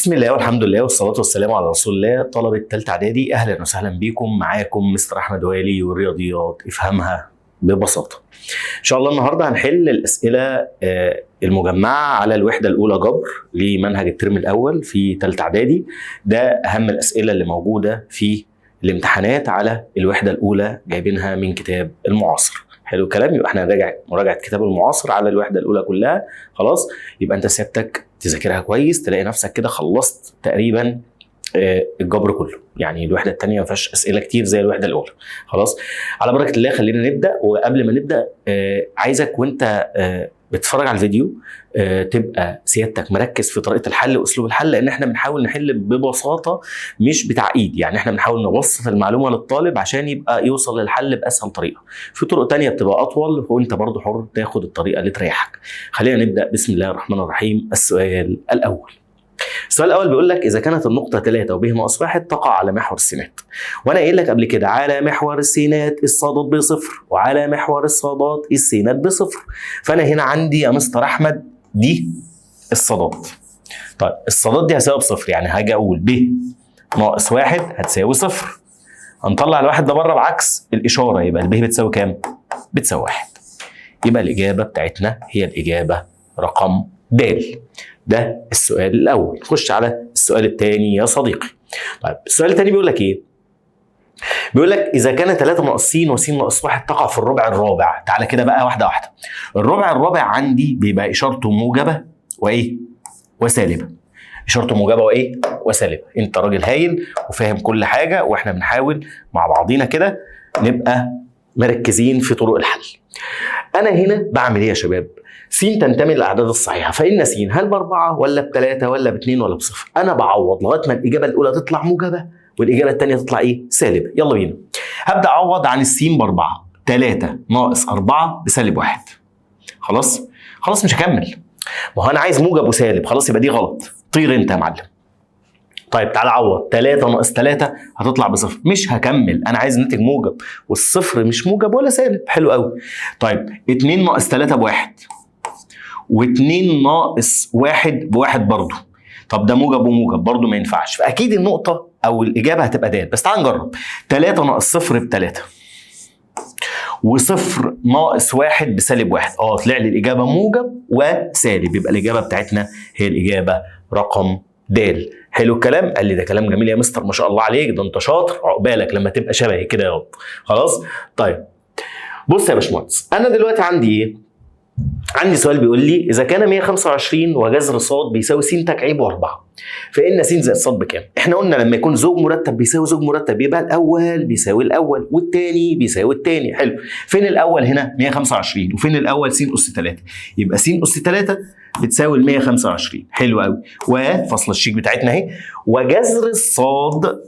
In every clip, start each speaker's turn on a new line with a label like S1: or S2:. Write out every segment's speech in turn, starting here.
S1: بسم الله والحمد لله والصلاة والسلام على رسول الله. طلبة تالتة إعدادي أهلا وسهلا بيكم. معاكم مستر أحمد والي والرياضيات افهمها ببساطة. إن شاء الله النهاردة هنحل الأسئلة المجمعة على الوحدة الأولى جبر لمنهج الترم الأول في تالتة إعدادي. ده أهم الأسئلة اللي موجودة في الامتحانات على الوحدة الأولى، جايبينها من كتاب المعاصر. حلو الكلام، يبقى احنا هنراجع مراجعة كتاب المعاصر على الوحدة الأولى كلها. خلاص، يبقى أنت سيادتك تذاكرها كويس، تلاقي نفسك كده خلصت تقريبا الجبر كله. يعني الوحده الثانيه ما فيهاش اسئله كتير زي الوحده الاولى. خلاص، على بركه الله خلينا نبدا. وقبل ما نبدا عايزك وانت بتتفرج على الفيديو تبقى سيادتك مركز في طريقه الحل واسلوب الحل، لان احنا بنحاول نحل ببساطه مش بتعقيد. يعني احنا بنحاول نبسط المعلومه للطالب عشان يبقى يوصل للحل باسهل طريقه. في طرق تانية بتبقى اطول وانت برضو حر تاخد الطريقه اللي تريحك. خلينا نبدا. بسم الله الرحمن الرحيم. السؤال الاول. السؤال الاول بيقول لك اذا كانت النقطه 3 وب ناقص 1 تقع على محور السينات، وانا قايل لك قبل كده على محور السينات الصادات بصفر وعلى محور الصادات السينات بصفر. فانا هنا عندي يا مستر احمد دي الصادات. طيب الصادات دي هتساوي بصفر، يعني هاجي اقول ب ناقص 1 هتساوي صفر. هنطلع الواحد ده بره بعكس الاشاره، يبقى الب بتساوي كام؟ بتساوي 1. يبقى الاجابه بتاعتنا هي الاجابه رقم د. ده السؤال الاول. نخش على السؤال الثاني يا صديقي. طيب السؤال الثاني بيقول لك ايه؟ بيقول لك اذا كان 3 ناقص س وس ناقص 1 تقع في الربع الرابع. تعالى كده بقى واحده واحده. الربع الرابع عندي بيبقى اشارته موجبه وايه؟ وسالبه. اشارته موجبه وايه؟ وسالبه. انت راجل هايل وفاهم كل حاجه، واحنا بنحاول مع بعضينا كده نبقى مركزين في طرق الحل. انا هنا بعمل ايه يا شباب؟ س تنتمي للاعداد الصحيحه، فان س هل ب4 ولا ب3 ولا ب2 ولا بصفر؟ انا بعوض لغايه ما الاجابه الاولى تطلع موجبه والاجابه الثانيه تطلع ايه؟ سالبه. يلا بينا. هبدا اعوض عن السين ب4. 3 ناقص 4 بسالب 1. خلاص مش هكمل. ما هو انا عايز موجب وسالب، خلاص يبقى دي غلط. طير انت يا معلم. طيب تعالى عوض. 3 ناقص 3 هتطلع بصفر. مش هكمل، انا عايز ناتج موجب، والصفر مش موجب ولا سالب. حلو قوي. طيب 2 ناقص 3 ب1، و2 ناقص 1 ب1 برضه. طب ده موجب وموجب برضه ما ينفعش، فاكيد النقطه او الاجابه هتبقى د. بس تعال نجرب. 3 ناقص 0 ب3، وصفر ناقص 1 بسالب 1. طلع لي الاجابه موجب وسالب. يبقى الاجابه بتاعتنا هي الاجابه رقم د. حلو الكلام. قال لي ده كلام جميل يا مستر، ما شاء الله عليك، ده انت شاطر، عقبالك لما تبقى شبهي كده يا رب. خلاص. طيب بص يا باشمهندس، انا دلوقتي عندي ايه؟ عندي سؤال بيقول لي اذا كان 125 وجذر ص بيساوي س تكعيب 4 فان س زائد ص بكام؟ احنا قلنا لما يكون زوج مرتب بيساوي زوج مرتب يبقى الاول بيساوي الاول والثاني بيساوي الثاني. حلو. فين الاول هنا؟ 125. وفين الاول؟ س اس 3. يبقى س اس 3 بتساوي ال 125. حلو قوي. وفصل الشيك بتاعتنا اهي. وجذر الصاد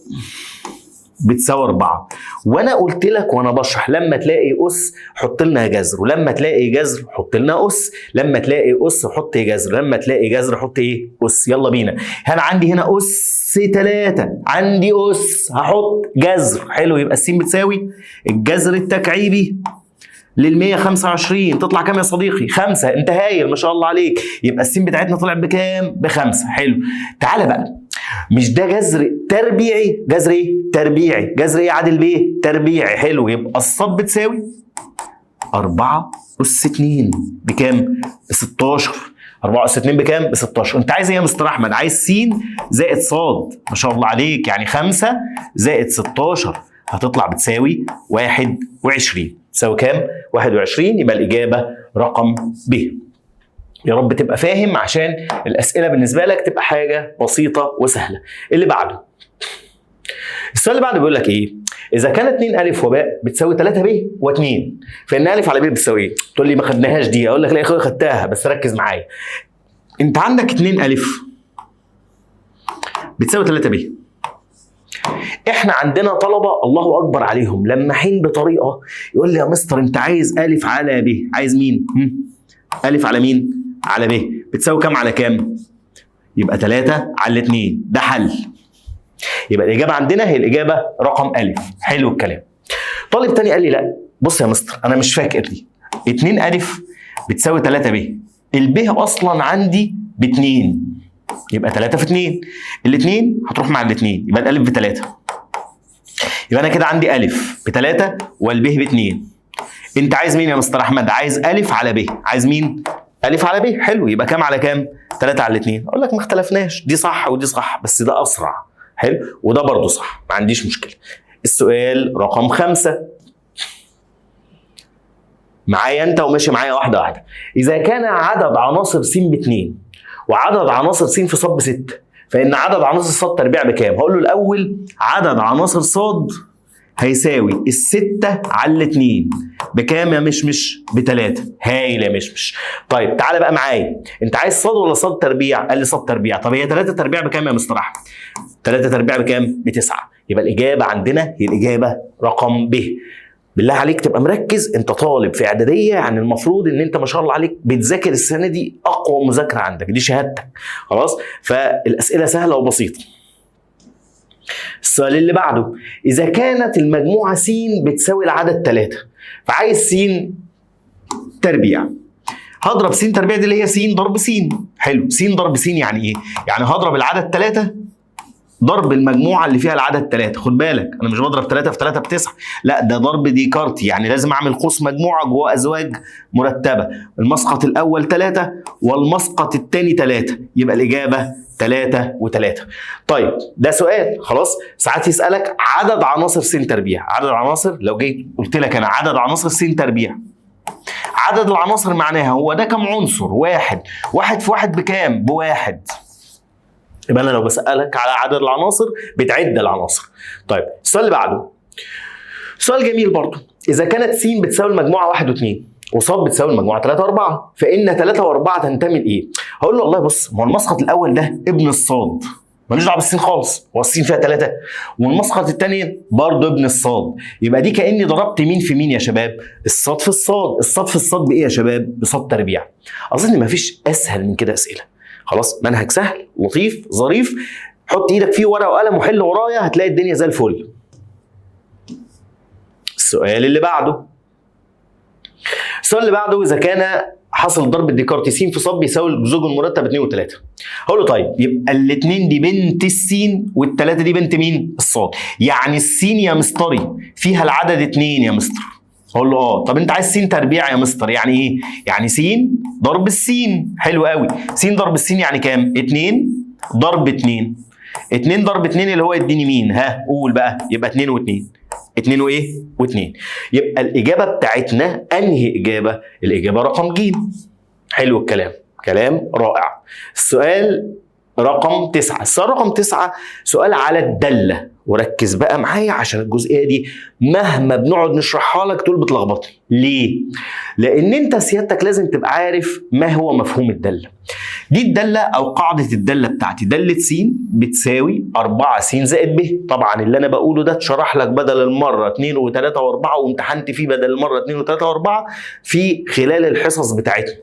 S1: بتساوي 4. وانا قلت لك وانا بشرح لما تلاقي اس حط لنا جذر، ولما تلاقي جذر حط لنا اس، لما تلاقي اس حط جذر، لما تلاقي جذر حط ايه؟ اس. يلا بينا. انا عندي هنا اس 3، عندي اس هحط جذر. حلو. يبقى الس بتساوي الجذر التكعيبي لل 125. تطلع كام يا صديقي؟ 5. انت هايل ما شاء الله عليك. يبقى الس بتاعتنا طلعت بكام؟ ب5. حلو. تعالى بقى، مش ده جذر تربيعي؟ جذر ايه؟ تربيعي. جذر ايه عادل بيه؟ تربيعي. حلو. يبقى الصاد بتساوي 4 أس 2 بكام؟ ب16. 4 أس 2 بكام؟ ب16. انت عايز ايه يا مستر احمد؟ عايز س زائد ص. ما شاء الله عليك. يعني 5 زائد 16 هتطلع بتساوي 21. تساوي كام؟ 21. يبقى الاجابه رقم ب. يا رب تبقى فاهم عشان الاسئله بالنسبه لك تبقى حاجه بسيطه وسهله. اللي بعده. السؤال اللي بعده بيقول لك ايه؟ اذا كان 2 الف وباء بتساوي 3 ب و2 فان الف على ب بتساوي ايه؟ تقول لي ما خدناهاش دي. اقول لك لا يا اخويا خدتها، بس ركز معايا. انت عندك 2 الف بتساوي 3 ب. احنا عندنا طلبه الله اكبر عليهم لماحين بطريقه. يقول لي يا مستر انت عايز الف على ب. عايز مين؟ الف على مين؟ على ب. بتساوي كام على كام؟ يبقى 3 على 2. ده حل. يبقى الاجابه عندنا هي الاجابه رقم الف. حلو الكلام. طالب تاني قال لي لا بص يا مستر انا مش فاكر دي. 2 الف بتساوي 3 ب. الب اصلا عندي ب2. يبقى 3 في 2. الاثنين هتروح مع الاثنين، يبقى الالف ب3. يبقى انا كده عندي الف ب3 والب ب2. انت عايز مين يا مستر احمد؟ عايز الف على ب. عايز مين؟ الف على ب. حلو، يبقى كام على كام؟ 3 على 2. اقول لك ما اختلفناش، دي صح ودي صح، بس ده اسرع. حلو، وده برضه صح، ما عنديش مشكله. السؤال رقم 5 معايا انت وماشي معايا واحده واحده. اذا كان عدد عناصر س ب2 وعدد عناصر س في ص ب6، فان عدد عناصر ص تربيع بكام؟ هقول له الاول عدد عناصر ص هيساوي ال6 على ال2 بكام يا مشمش؟ ب3. هايل يا مشمش. طيب تعالى بقى معايا، انت عايز ص ولا ص تربيع؟ قال لي ص تربيع. طب هي 3 تربيع بكام يا مستر احمد؟ 3 تربيع بكام؟ ب9. يبقى الاجابه عندنا هي الاجابه رقم ب. بالله عليك تبقى مركز، انت طالب في اعداديه، يعني المفروض ان انت ما شاء الله عليك بتذاكر السنه دي اقوى مذاكره عندك، دي شهادتك خلاص. فالاسئله سهله وبسيطه. السؤال اللي بعده، اذا كانت المجموعه س بتساوي العدد 3، فعايز س تربيع. هضرب س تربيع دي اللي هي س ضرب س. حلو، س ضرب س يعني ايه؟ يعني هضرب العدد 3 ضرب المجموعه اللي فيها العدد 3. خد بالك انا مش بضرب 3 في 3 ب9، لا ده ضرب ديكارتي، يعني لازم اعمل قوس مجموعه جوه ازواج مرتبه. المسقط الاول 3 والمسقط الثاني 3، يبقى الاجابه 3 و3. طيب ده سؤال خلاص. ساعات يسالك عدد عناصر س تربيع. عدد عناصر، لو جيت قلت لك انا عدد عناصر س تربيع، عدد العناصر معناها هو ده كم عنصر؟ واحد. واحد في واحد بكام؟ ب1. يبقى انا لو بسالك على عدد العناصر بتعد العناصر. طيب السؤال اللي بعده سؤال جميل برضه. اذا كانت س بتساوي المجموعه 1 و2 وص بتساوي المجموعه 3 و4، فان 3 و4 تنتمي لايه؟ هقول له والله بص، ما هو المسقط الاول ده ابن الصاد، مالوش دعوه بالسين خالص، هو السين فيها 3، والمسقط الثاني برضه ابن الصاد، يبقى دي كاني ضربت مين في مين يا شباب؟ الصاد في الصاد. الصاد في الصاد بايه يا شباب؟ بصاد تربيع. اظن مفيش اسهل من كده اسئله. خلاص، منهج سهل لطيف ظريف، حط ايدك فيه ورقه وقلم وحل ورايا هتلاقي الدنيا زي الفل. السؤال اللي بعده، اذا كان حصل ضرب الديكارتي س في ص بيساوي الزوج المرتب 2 و3. هقول له طيب يبقى الاثنين دي بنت السين والثلاثه دي بنت مين؟ الصاد. يعني السين يا مستري فيها العدد 2 يا مستر. اقول له اه. طب انت عايز س تربيع يا مستر، يعني ايه؟ يعني س ضرب السين. حلو قوي. س ضرب السين يعني كام؟ 2 ضرب 2. 2 ضرب 2 اللي هو يديني مين؟ ها قول بقى. يبقى 2 و2. 2 وايه؟ و2. يبقى الاجابه بتاعتنا انهي اجابه؟ الاجابه رقم ج. حلو الكلام، كلام رائع. السؤال رقم 9. السؤال رقم 9 سؤال على الداله، وركز بقى معايا عشان الجزئيه دي مهما بنقعد نشرحها لك تقول بتلخبطني. ليه؟ لان انت سيادتك لازم تبقى عارف ما هو مفهوم الداله. دي الداله او قاعده الداله بتاعتي، داله س بتساوي 4 س زائد ب. طبعا اللي انا بقوله ده اتشرح لك بدل المره 2 و3 و4 وامتحنت فيه بدل المره 2 و3 و4 في خلال الحصص بتاعتنا.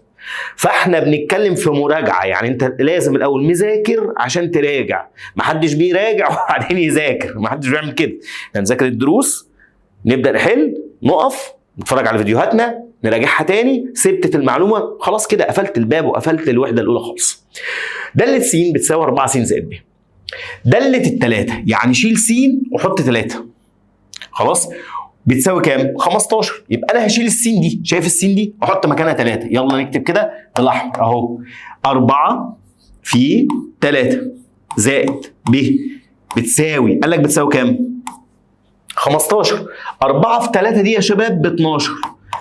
S1: فاحنا بنتكلم في مراجعه، يعني انت لازم الاول مذاكر عشان تراجع، محدش بيراجع وبعدين يذاكر، محدش بيعمل كده. يعني نذاكر الدروس، نبدا نحل، نقف نتفرج على فيديوهاتنا، نراجعها تاني، ثبتت المعلومه خلاص كده قفلت الباب وقفلت الوحده الاولى خالص. داله س بتساوي 4 س زائد ب. داله الثلاثه يعني شيل س وحط 3 خلاص بتساوي كام؟ 15. يبقى انا هشيل السين دي، شايف السين دي؟ احط مكانها 3. يلا نكتب كده بالاحمر اهو. 4 في 3 زائد ب بتساوي، قال لك بتساوي كام؟ 15. 4 في 3 دي يا شباب ب 12.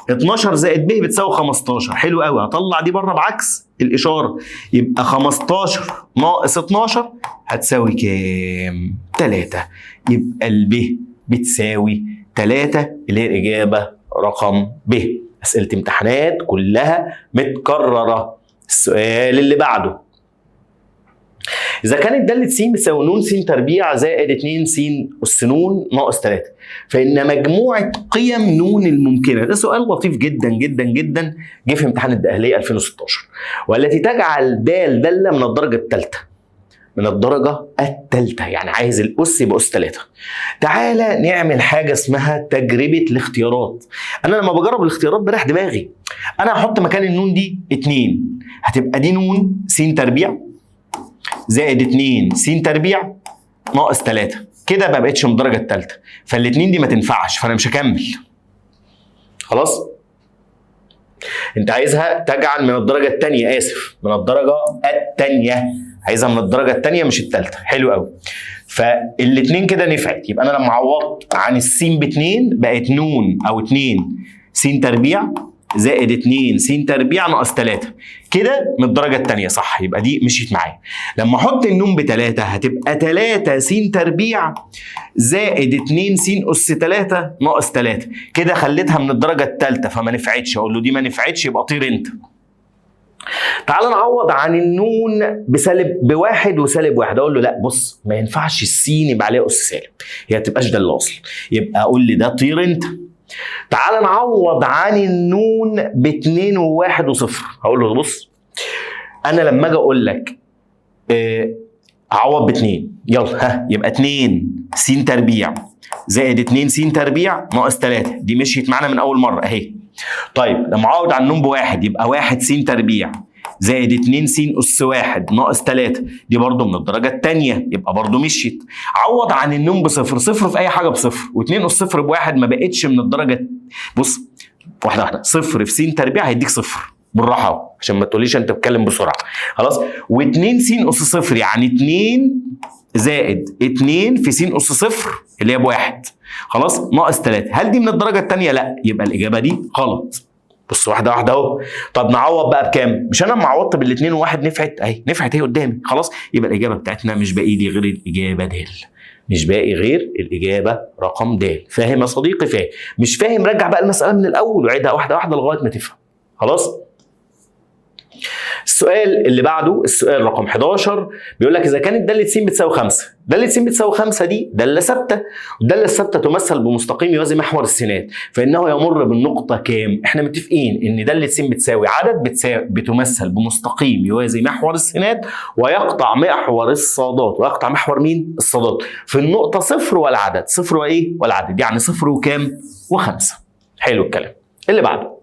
S1: 12 زائد ب بتساوي 15. حلو قوي. هطلع دي بره بعكس الاشاره، يبقى 15 ناقص 12 هتساوي كام؟ 3. يبقى الب بتساوي 3 اللي هي الإجابة رقم ب. أسئلة امتحانات كلها متكررة. السؤال اللي بعده، إذا كانت دالة س بتساوي ن س تربيع زائد 2 س أس ن ناقص 3، فإن مجموعة قيم ن الممكنة. ده سؤال لطيف جدا جدا جدا، جه في امتحان الدقهلية 2016، والتي تجعل د دالة من الدرجة الثالثة. من الدرجة الثالثة يعني عايز الأس يبقى أس 3. تعالى نعمل حاجة اسمها تجربة الاختيارات. أنا لما بجرب الاختيارات بريح دماغي. أنا هحط مكان النون دي 2، هتبقى دي ن س تربيع زائد 2 س تربيع ناقص 3. كده ما بقتش من الدرجه الثالثه، فالاثنين دي ما تنفعش، فانا مش هكمل. خلاص؟ انت عايزها تجعل من الدرجه الثانيه، اسف، من الدرجه الثانيه، عايزها من الدرجه الثانيه مش الثالثه. حلو قوي. فالاثنين كده نفعت. يبقى انا لما عوضت عن السين ب2 بقت نون او 2 س تربيع زائد 2 س تربيع ناقص 3. كده من الدرجه الثانيه، صح؟ يبقى دي مشيت معايا. لما احط النون ب3 هتبقى 3 س تربيع زائد 2 س اس 3 ناقص 3. كده خليتها من الدرجه الثالثه فما نفعتش، اقول له دي ما نفعتش يبقى طير انت. تعال نعوض عن النون بواحد وسالب واحد. اقول له لا بص، ما ينفعش السين يبقى عليها اس سالب، هي ما تبقاش ده الاصل، يبقى اقول لي ده طير انت. تعال نعوض عن النون ب2 و1 وصفر. هقول له بص، انا لما اجي اقول لك اعوض ب2، يلا ها، يبقى 2 س تربيع زائد 2 س تربيع ناقص 3. دي مشيت معانا من اول مره اهي. طيب لما اعوض عن النون بواحد يبقى 1 س تربيع زائد 2 س اس 1 ناقص 3. دي برضو من الدرجه الثانيه، يبقى برضو مشيت. عوض عن النون بصفر، صفر في اي حاجه بصفر، و2 اس صفر بواحد، ما بقتش من الدرجه. بص واحده واحده، صفر في س تربيع هيديك صفر، بالراحه عشان ما تقوليش انت بتتكلم بسرعه. خلاص؟ و2 س اس صفر يعني 2 زائد 2 في س اس صفر اللي هي بواحد، خلاص، ناقص 3. هل دي من الدرجه الثانيه؟ لا، يبقى الاجابه دي غلط. بص واحده واحده اهو. طب نعوض بقى بكام؟ مش انا لما عوضت بالاثنين وواحد نفعت اهي، نفعت اهي قدامي، خلاص. يبقى الاجابه بتاعتنا مش باقي لي غير الاجابه د، مش باقي غير الاجابه رقم د. فاهم يا صديقي؟ فاهم. مش فاهم؟ رجع بقى المساله من الاول وعيدها واحده واحده لغايه ما تفهم. خلاص؟ السؤال اللي بعده، السؤال رقم 11، بيقول لك اذا كانت داله س بتساوي 5، داله س بتساوي 5 دي داله ثابته، والداله الثابته تمثل بمستقيم يوازي محور السينات، فانه يمر بالنقطه كام؟ احنا متفقين ان داله س بتساوي عدد بتمثل بمستقيم يوازي محور السينات ويقطع محور الصادات. ويقطع محور مين؟ الصادات. في النقطه صفر والعدد، صفر وايه؟ والعدد، يعني صفر وكام؟ و5. حلو الكلام. اللي بعده،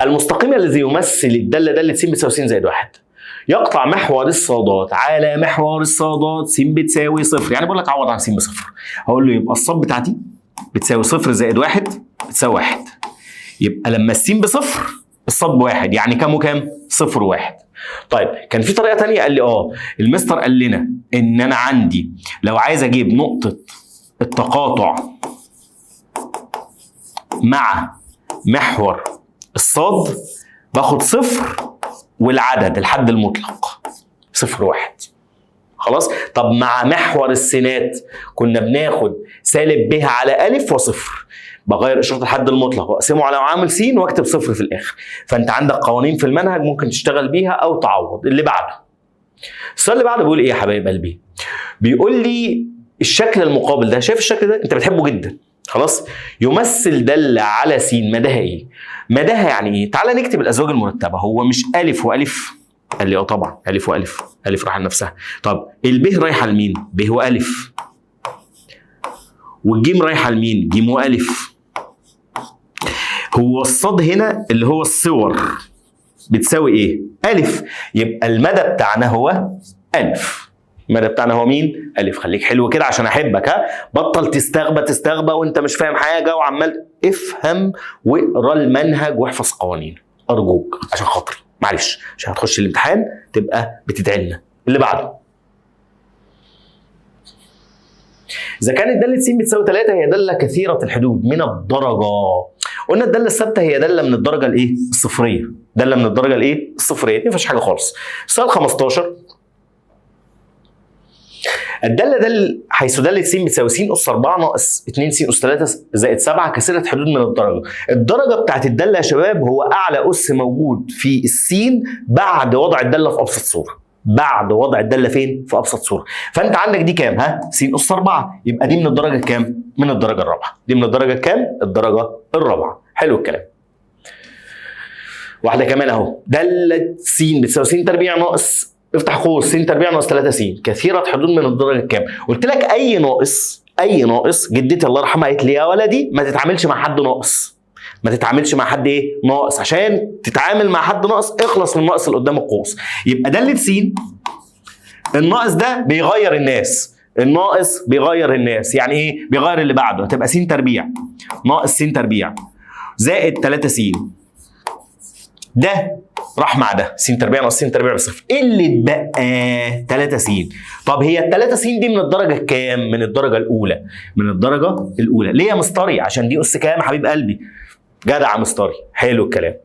S1: المستقيم الذي يمثل الداله داله س بتساوي س زائد 1 يقطع محور الصادات على محور الصادات س بتساوي صفر. يعني بقول لك عوض عن س بصفر، هقول له يبقى الصاد بتاعتي بتساوي صفر زائد 1 بتساوي 1. يبقى لما الس بصفر الصاد بواحد، يعني كام وكام؟ صفر وواحد. طيب كان في طريقه ثانيه، قال لي المستر قال لنا ان انا عندي لو عايز اجيب نقطه التقاطع مع محور الصاد باخد صفر والعدد الحد المطلق صفر واحد. خلاص؟ طب مع محور السينات كنا بناخد سالب ب على ألف وصفر، بغير إشارة الحد المطلق واقسمه على معامل س واكتب صفر في الآخر. فأنت عندك قوانين في المنهج ممكن تشتغل بيها أو تعوض. اللي بعده، السؤال اللي بعده بيقول إيه يا حبايب قلبي؟ بيقول لي الشكل المقابل ده، شايف الشكل ده؟ أنت بتحبه جدا. خلاص؟ يمثل دالة على س مداها ايه؟ مداها يعني ايه؟ تعالى نكتب الازواج المرتبه. هو مش الف والف؟ قال لي طبعا الف والف، الف رايحه لنفسها. طب الب رايحه لمين؟ ب والف. والجيم رايحه لمين؟ جيم والف. هو الصاد هنا اللي هو الصور بتساوي ايه؟ الف. يبقى المدى بتاعنا هو الف. المدى بتاعنا هو مين؟ الف. خليك حلو كده عشان احبك، ها؟ بطل تستغبى وانت مش فاهم حاجه وعمال. افهم واقرا المنهج واحفظ قوانين ارجوك عشان خاطري، معلش، عشان هتخش الامتحان تبقى بتدعي لنا. اللي بعده، اذا كانت داله س بتساوي 3 هي داله كثيره الحدود من الدرجه. قلنا الداله الثابته هي داله من الدرجه الايه؟ الصفريه. داله من الدرجه الايه؟ الصفريه. ما فيهاش حاجه خالص. السؤال 15، الداله حيث داله س بتساوي س اس 4 ناقص 2 س اس 3 زائد 7 كثيره حدود من الدرجه. الدرجه بتاعت الداله يا شباب هو اعلى اس موجود في السين بعد وضع الداله في ابسط صوره. بعد وضع الداله فين؟ في ابسط صوره. فانت عندك دي كام؟ ها؟ س اس 4. يبقى دي من الدرجه كام؟ من الدرجه الرابعه. دي من الدرجه كام؟ الدرجه الرابعه. حلو الكلام. واحده كمان اهو، داله س بتساوي س تربيع ناقص، افتح قوس، س تربيع ناقص 3 س كثيره حدود من الدرجه الكام؟ قلت لك اي ناقص جدتي الله يرحمها قالت لي يا ولدي ما تتعاملش مع حد ناقص. ما تتعاملش مع حد ايه؟ ناقص. عشان تتعامل مع حد ناقص اخلص من الناقص اللي قدام القوس. يبقى دالة س الناقص ده بيغير الناس. الناقص بيغير الناس، يعني ايه؟ بيغير اللي بعده. هتبقى س تربيع ناقص س تربيع زائد 3 س. ده راح مع ده، س تربيع ناقص س تربيع بصفر. ايه اللي اتبقى؟ 3 س. طب هي ال 3 س دي من الدرجه الكام؟ من الدرجه الاولى. من الدرجه الاولى. ليه يا مستري؟ عشان دي اس كام يا حبيب قلبي؟ جدع يا مستري، حلو الكلام.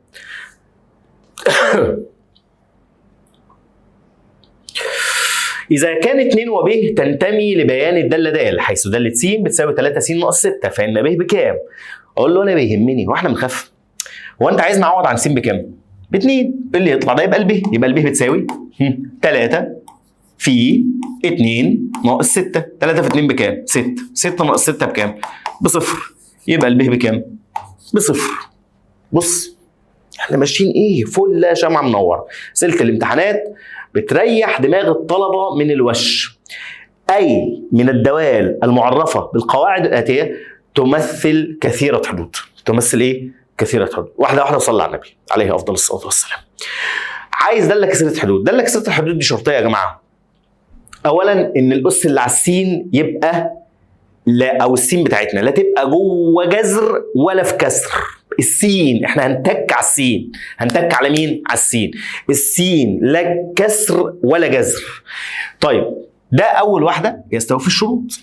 S1: إذا كان 2 وب تنتمي لبيان الدالة د، حيث دالة س بتساوي 3 س ناقص 6، فإن ب بكام؟ أقول له أنا بيهمني، هو إحنا بنخاف؟ هو أنت عايز نعوض عن س بكام؟ ب2. اللي يطلع ده يبقى الب، يبقى الب بتساوي 3 في 2 ناقص 6. 3 في 2 بكام؟ 6. 6 ناقص 6 بكام؟ بصفر. يبقى الب بكام؟ بصفر. بص احنا ماشيين ايه؟ فل شمعة منور. سلة الامتحانات بتريح دماغ الطلبة من الوش. أي من الدوال المعرفة بالقواعد الآتية تمثل كثيرة حدود. تمثل إيه؟ كثيرة حدود. واحدة واحدة وصلى على النبي عليه أفضل الصلاة والسلام. عايز دالة كثيرة حدود. دالة كثيرة الحدود دي شرطية يا جماعة. أولاً إن الأس اللي على السين يبقى لا، أو السين بتاعتنا لا تبقى جوه جذر ولا في كسر. السين احنا هنتك على السين. هنتك على مين؟ على السين. السين لا كسر ولا جذر. طيب ده اول واحده يستوفي الشروط.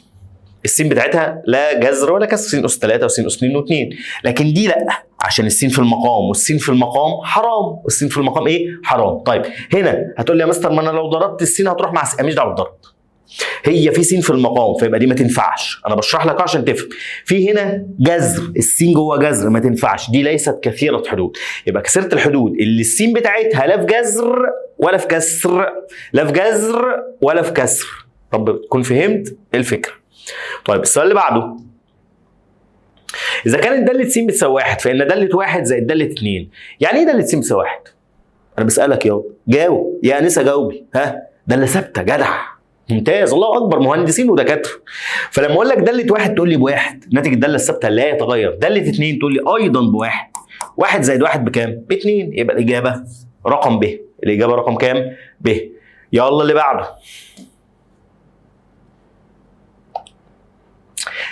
S1: السين بتاعتها لا جذر ولا كسر، س اس 3 وس اس 2 و2. لكن دي لا، عشان السين في المقام، والسين في المقام حرام. والسين في المقام ايه؟ حرام. طيب هنا هتقول لي يا مستر ما انا لو ضربت السين هتروح مع السين. ماليش دعوه بالضرب. هي في سين في المقام، فيبقى دي ما تنفعش. انا بشرح لك عشان تفهم. في هنا جذر، السين جوه جذر، ما تنفعش. دي ليست كثيره حدود. يبقى كثيره الحدود اللي السين بتاعتها لا في جذر ولا في كسر. لا في جذر ولا في كسر. طب تكون فهمت الفكره. طيب السؤال اللي بعده، اذا كانت داله س بتساوي 1 فان داله 1 زائد داله 2. يعني ايه داله س بتساوي 1؟ انا بسالك يابا، جاوب يا انسه جاوبي. ها؟ داله ثابته. جدع، ممتاز، الله اكبر، مهندسين ودكاتره. فلما اقول لك داله 1 تقول لي ب1، ناتج الداله الثابته لا يتغير. داله 2 تقول لي ايضا ب1. 1 زائد 1 بكام؟ ب2. يبقى الاجابه رقم ب. الاجابه رقم كام؟ ب. يلا اللي بعده.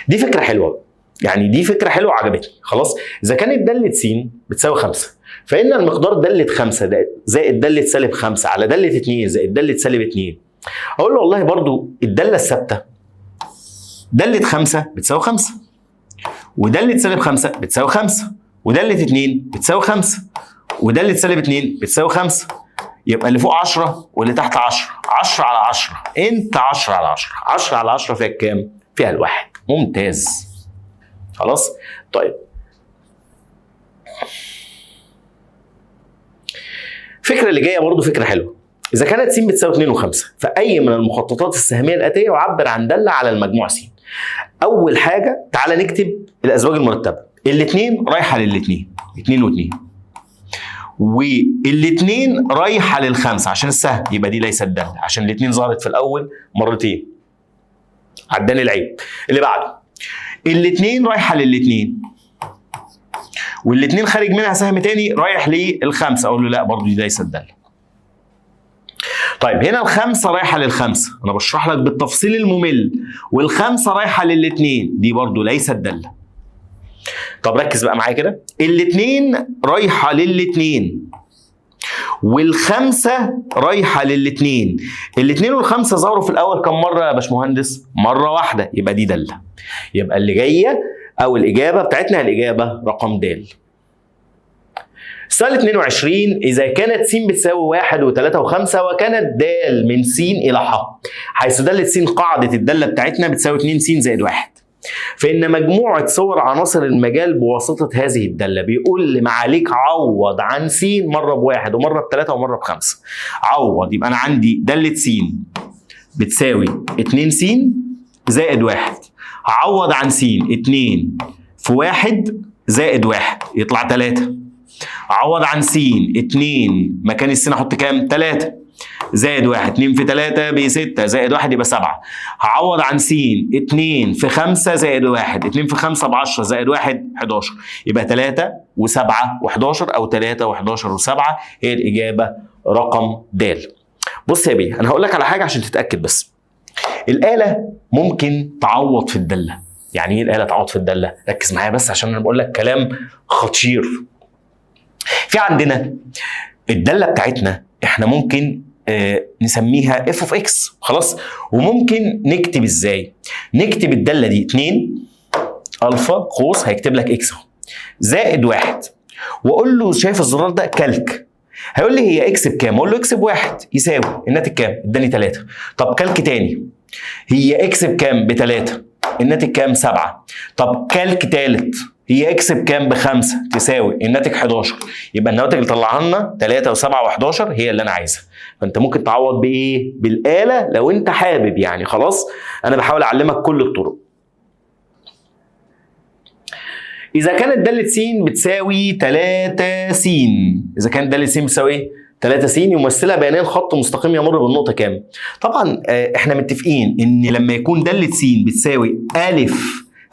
S1: دي فكره حلوه، يعني دي فكره حلوه عجبتني. خلاص، اذا كانت داله س بتساوي 5 فان المقدار داله 5 زائد داله سالب 5 على داله 2 زائد داله سالب 2. اقول له والله برضو الداله الثابته داله 5 بتساوي 5، وداله سالب 5 بتساوي 5، وداله 2 بتساوي 5، وداله سالب 2 بتساوي 5. يبقى اللي فوق 10 واللي تحت 10. 10 على 10. انت 10 على 10. 10 على 10 فيها كام؟ فيها الواحد. ممتاز. خلاص؟ طيب الفكره اللي جايه برضو فكره حلوه. إذا كانت س بتساوي 2 و5 فأي من المخططات السهمية الآتية يعبر عن دالة على المجموع س. أول حاجة تعالى نكتب الأزواج المرتبة. الاثنين رايحة للاثنين، 2 و2. والاثنين رايحة للخمسة عشان السهم، يبقى دي ليست دالة عشان الاثنين ظهرت في الأول مرتين. عداني العيب. اللي بعده، الاثنين رايحة للاثنين والاثنين خارج منها سهم تاني رايح للخمسة. أقول له لا، برضه دي ليست دالة. طيب هنا الخمسة رايحة للخمسة، أنا بشرح لك بالتفصيل الممل، والخمسة رايحة للاثنين، دي برضو ليست دالة. طب ركز بقى معايا كده، الاثنين رايحة للاثنين والخمسة رايحة للاثنين. الاثنين والخمسة ظهروا في الأول كم مرة يا باشمهندس؟ مرة واحدة، يبقى دي دالة. يبقى اللي جاية أو الإجابة بتاعتنا الإجابة رقم د. سؤال 22، إذا كانت س بتساوي 1 و3 و5 وكانت د من س إلى ح، حيث دالة س قاعدة الدالة بتاعتنا بتساوي 2 س زائد 1، فإن مجموعة صور عناصر المجال بواسطة هذه الدالة. بيقول لي معاليك عوض عن س مرة ب1 ومرة ب3 ومرة ب5. عوض، يبقى أنا عندي دالة س بتساوي 2 س زائد 1. هعوض عن س 2 في 1 زائد 1 يطلع 3. اعوض عن س 2 مكان السين احط كام؟ 3 زائد 1. 2 في 3 ب 6 زائد 1 يبقى 7. هعوض عن س 2 في 5 زائد 1. 2 في 5 ب 10 زائد 1 11 يبقى 3 و7 و11 او 3 و11 و7 هي الاجابه رقم د. بص يا بيه، انا هقول لك على حاجه عشان تتاكد بس. الاله ممكن تعوض في الداله. يعني ايه الاله تعوض في الداله؟ ركز معايا بس عشان انا بقول لك كلام خطير. في عندنا الداله بتاعتنا احنا ممكن نسميها اف اوف اكس، خلاص. وممكن نكتب ازاي؟ نكتب الداله دي 2 الفا قوس هيكتب لك اكس اهو زائد 1، واقول له شايف الزرار ده كالك، هيقول لي هي اكس بكام؟ اقول له اكس ب1 يساوي الناتج كام؟ اداني 3. طب كالك تاني، هي اكس بكام؟ ب3 الناتج كام؟ 7. طب كالك تالت، هي اكس بكام؟ ب5 تساوي الناتج 11. يبقى النواتج اللي طلعها لنا 3 و7 و11 هي اللي انا عايزها. فانت ممكن تعوض بايه؟ بالاله لو انت حابب يعني. خلاص انا بحاول اعلمك كل الطرق. اذا كانت داله س بتساوي 3 س، اذا كانت داله س بتساوي ايه؟ 3 س يمثلها بيانيا خط مستقيم يمر بالنقطه كام؟ طبعا احنا متفقين ان لما يكون داله س بتساوي ا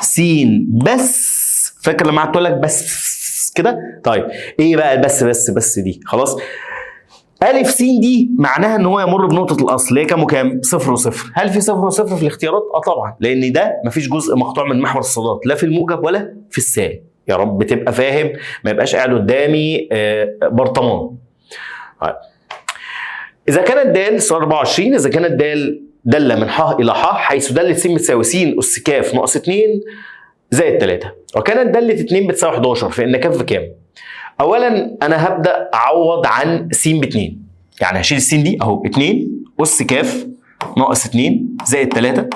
S1: س بس، فاكر لما قعدت اقول لك بس كده؟ طيب ايه بقى بس دي؟ خلاص ا س دي معناها ان هو يمر بنقطه الاصل اللي هي كام وكام؟ 0 و0. هل في 0 و0 في الاختيارات؟ طبعا، لان ده مفيش جزء مقطوع من محور الصادات لا في الموجب ولا في السالب. يا رب تبقى فاهم، ما يبقاش قاعد قدامي برطمان. طيب اذا كانت د سؤال 24، اذا كانت د داله من ح الى ح حيث داله س بتساوي س اس ك ناقص 2 زائد 3، وكانت داله 2 بتساوي 11 فان ك بكام؟ اولا انا هبدا اعوض عن س ب2، يعني هشيل الس دي اهو 2 اس ك ناقص 2 زائد 3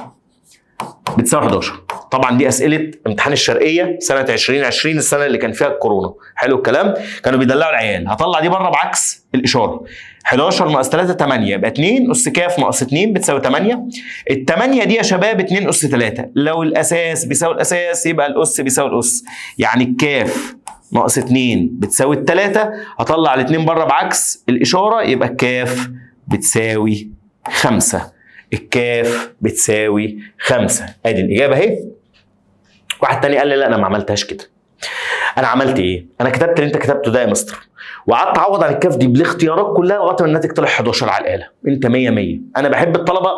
S1: بتساوي 11. طبعا دي اسئله امتحان الشرقيه سنه 2020، السنه اللي كان فيها الكورونا. حلو الكلام، كانوا بيدلعوا العيال. هطلع دي بره بعكس الاشاره. 11 ناقص 3 8، يبقى 2 اس ك ناقص 2 بتساوي 8. ال8 دي يا شباب 2 اس 3، لو الاساس بيساوي الاساس يبقى الاس بيساوي الاس، يعني الكاف ناقص 2 بتساوي 3. هطلع الاثنين بره بعكس الاشاره، يبقى الكاف بتساوي 5. الكاف بتساوي 5. ادي الاجابه اهي. واحد تاني قال لي لا انا ما عملتهاش كده. انا عملت ايه؟ انا كتبت اللي انت كتبته ده يا مستر، وقعدت اعوض عن الكاف دي بالاختيارات كلها لغايه ما الناتج طلع 11 على الاله. انت 100 100. انا بحب الطلبه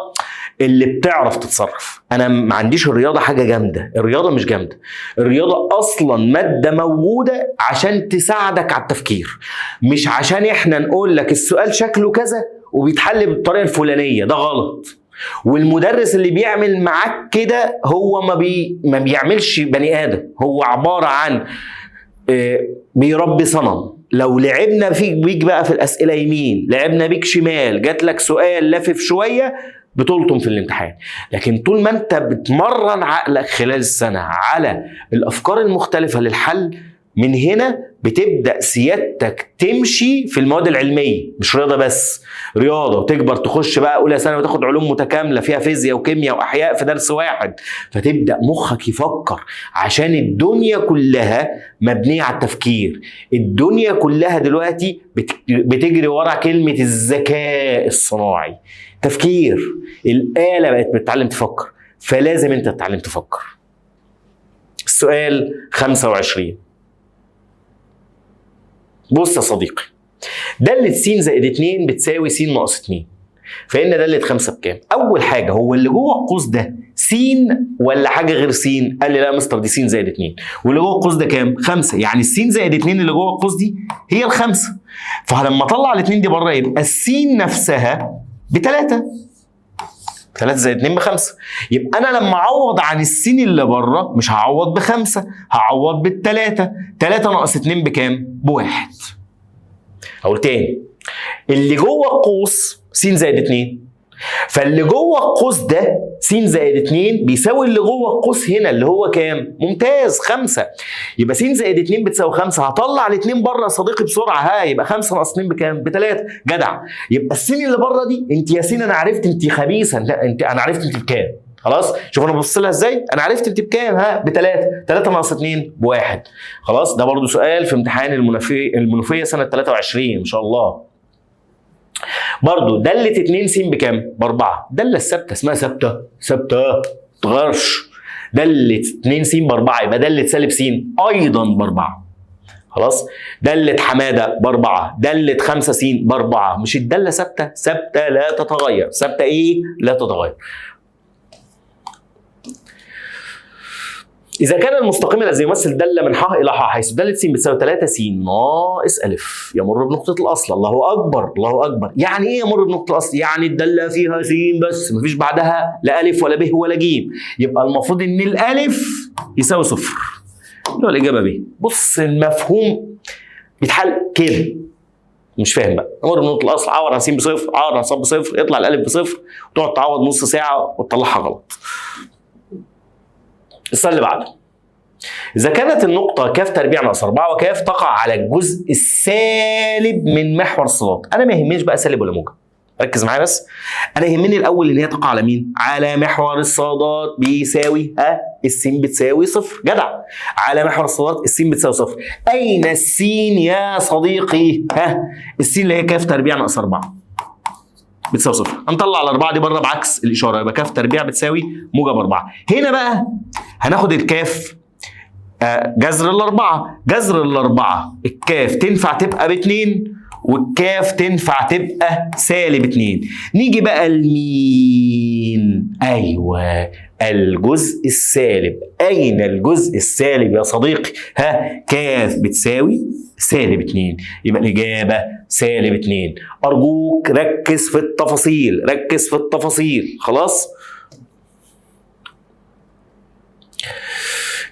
S1: اللي بتعرف تتصرف. انا ما عنديش الرياضه حاجه جامده، الرياضه مش جامده. الرياضه اصلا ماده موجوده عشان تساعدك على التفكير، مش عشان احنا نقول لك السؤال شكله كذا وبيتحل بالطريقه الفلانيه. ده غلط. والمدرس اللي بيعمل معاك كده هو ما بيعملش بني ادم، هو عباره عن بيربي صنم. لو لعبنا فيك بيك بقى في الاسئله يمين، لعبنا بيك شمال، جات لك سؤال لافف شويه بتلطم في الامتحان. لكن طول ما انت بتمرن عقلك خلال السنه على الافكار المختلفه للحل، من هنا بتبدا سيادتك تمشي في المواد العلميه، مش رياضه بس، رياضه وتكبر تخش بقى اولى ثانوي وتاخد علوم متكامله فيها فيزياء وكيمياء واحياء في درس واحد، فتبدا مخك يفكر. عشان الدنيا كلها مبنيه على التفكير. الدنيا كلها دلوقتي بتجري ورا كلمه الذكاء الصناعي. تفكير. الاله بقت بتتعلم تفكر، فلازم انت تتعلم تفكر. السؤال 25. بص يا صديقي، دالة س زائد 2 بتساوي س ناقص 2، فإن دالة 5 بكام؟ أول حاجة هو اللي جوه القوس ده س ولا حاجة غير س؟ قال لي لا يا مستر دي س زائد 2، واللي جوه القوس ده كام؟ 5، يعني الس زائد 2 اللي جوه القوس دي هي ال5. فلما أطلع الاثنين دي بره يبقى الس نفسها ب3. 3 زائد 2 ب5. يبقى انا لما اعوض عن السين اللي بره مش هعوض ب5، هعوض ب3. 3 ناقص 2 بكام؟ ب1. اقول تاني، اللي جوه القوس س زائد 2، فاللي جوه القوس ده س زائد 2 بيساوي اللي جوه القوس هنا اللي هو كام؟ ممتاز، 5. يبقى س زائد 2 بتساوي 5. هطلع الاثنين بره يا صديقي بسرعه. يبقى 5 ناقص 2 بكام؟ ب3. جدع. يبقى السين اللي بره دي انت يا سين انا عرفت انت خبيثه، لا انت انا عرفت انت بكام. خلاص شوف انا ببص لها ازاي، انا عرفت انت بكام. ب3. 3 ناقص 2 ب1. خلاص ده برضو سؤال في امتحان المنوفيه سنه 23 ان شاء الله. برضو دالة 2 س بكام؟ ب4. دالة الثابتة اسمها ثابتة ما تتغيرش. دالة 2 س ب4 يبقى دالة سالب س ايضا ب4. خلاص. دالة حمادة ب4، دالة 5 س ب4. مش الدالة ثابتة؟ ثابتة لا تتغير. ثابتة ايه؟ لا تتغير. إذا كان المستقيم الذي يمثل دالة من ح إلى ح حيث دالة س بتساوي 3 س ناقص أ يمر بنقطة الأصل. الله أكبر الله أكبر. يعني إيه يمر بنقطة الأصل؟ يعني الدالة فيها س بس، مفيش بعدها لا أ ولا ب ولا ج. يبقى المفروض إن الألف يساوي 0. اللي هو الإجابة ب. بص المفهوم بيتحل كده. مش فاهم بقى. يمر بنقطة الأصل، عوض عن س ب0، عوض عن ص ب0، يطلع الألف ب0 وتقعد تعوض نص ساعة وتطلعها غلط. السؤال اللي بعده. إذا كانت النقطة ك تربيع ناقص 4 وك تقع على الجزء السالب من محور الصاد. أنا ما يهمنيش بقى سالب ولا موجب. ركز معايا بس. أنا يهمني الأول إن هي تقع على مين؟ على محور الصادات بيساوي الس بتساوي 0. جدع. على محور الصادات الس بتساوي 0. أين السين يا صديقي؟ السين اللي هي ك تربيع ناقص 4 بتساوي 0. هنطلع ال4 دي بره بعكس الاشاره، يبقى ك تربيع بتساوي موجب 4. هنا بقى هناخد الكاف جذر ال4. جذر ال4 الكاف تنفع تبقى ب2 والكاف تنفع تبقى سالب 2. نيجي بقى لمين؟ ايوه الجزء السالب. اين الجزء السالب يا صديقي؟ كاف بتساوي سالب 2. يبقى الإجابة سالب 2. أرجوك ركز في التفاصيل، ركز في التفاصيل. خلاص؟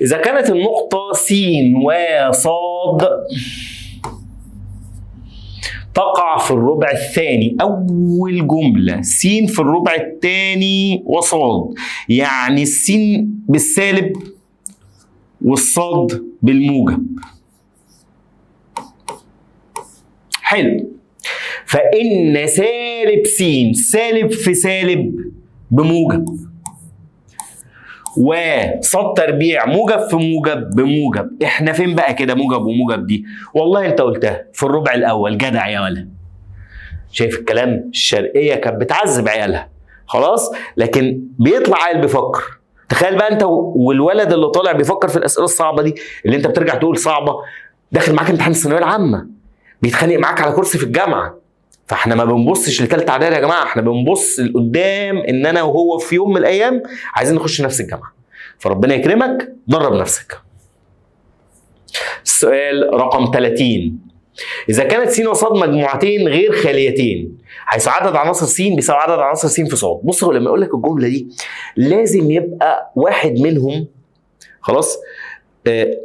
S1: إذا كانت النقطة س وصاد تقع في الربع الثاني، أول جملة س في الربع الثاني وصاد، يعني السين بالسالب والصاد بالموجب. حلو. فإن سالب س سالب في سالب بموجب، وصاد تربيع موجب في موجب بموجب. احنا فين بقى كده موجب وموجب دي؟ والله انت قلتها في الربع الاول. جدع يا ولد. شايف الكلام؟ الشرقيه كانت بتعذب عيالها. خلاص. لكن بيطلع عيل بيفكر. تخيل بقى انت والولد اللي طالع بيفكر في الاسئله الصعبه دي اللي انت بترجع تقول صعبه، داخل معاك امتحان الثانويه العامه، بيتخانق معاك على كرسي في الجامعه. فاحنا ما بنبصش لثالثه اعدادي يا جماعه، احنا بنبص لقدام ان انا وهو في يوم من الايام عايزين نخش نفس الجامعه. فربنا يكرمك، درب نفسك. السؤال رقم 30. اذا كانت س وصاد مجموعتين غير خاليتين حيث عدد عناصر س بيساوي عدد عناصر س في صاد. بصوا لما اقول لك الجمله دي لازم يبقى واحد منهم خلاص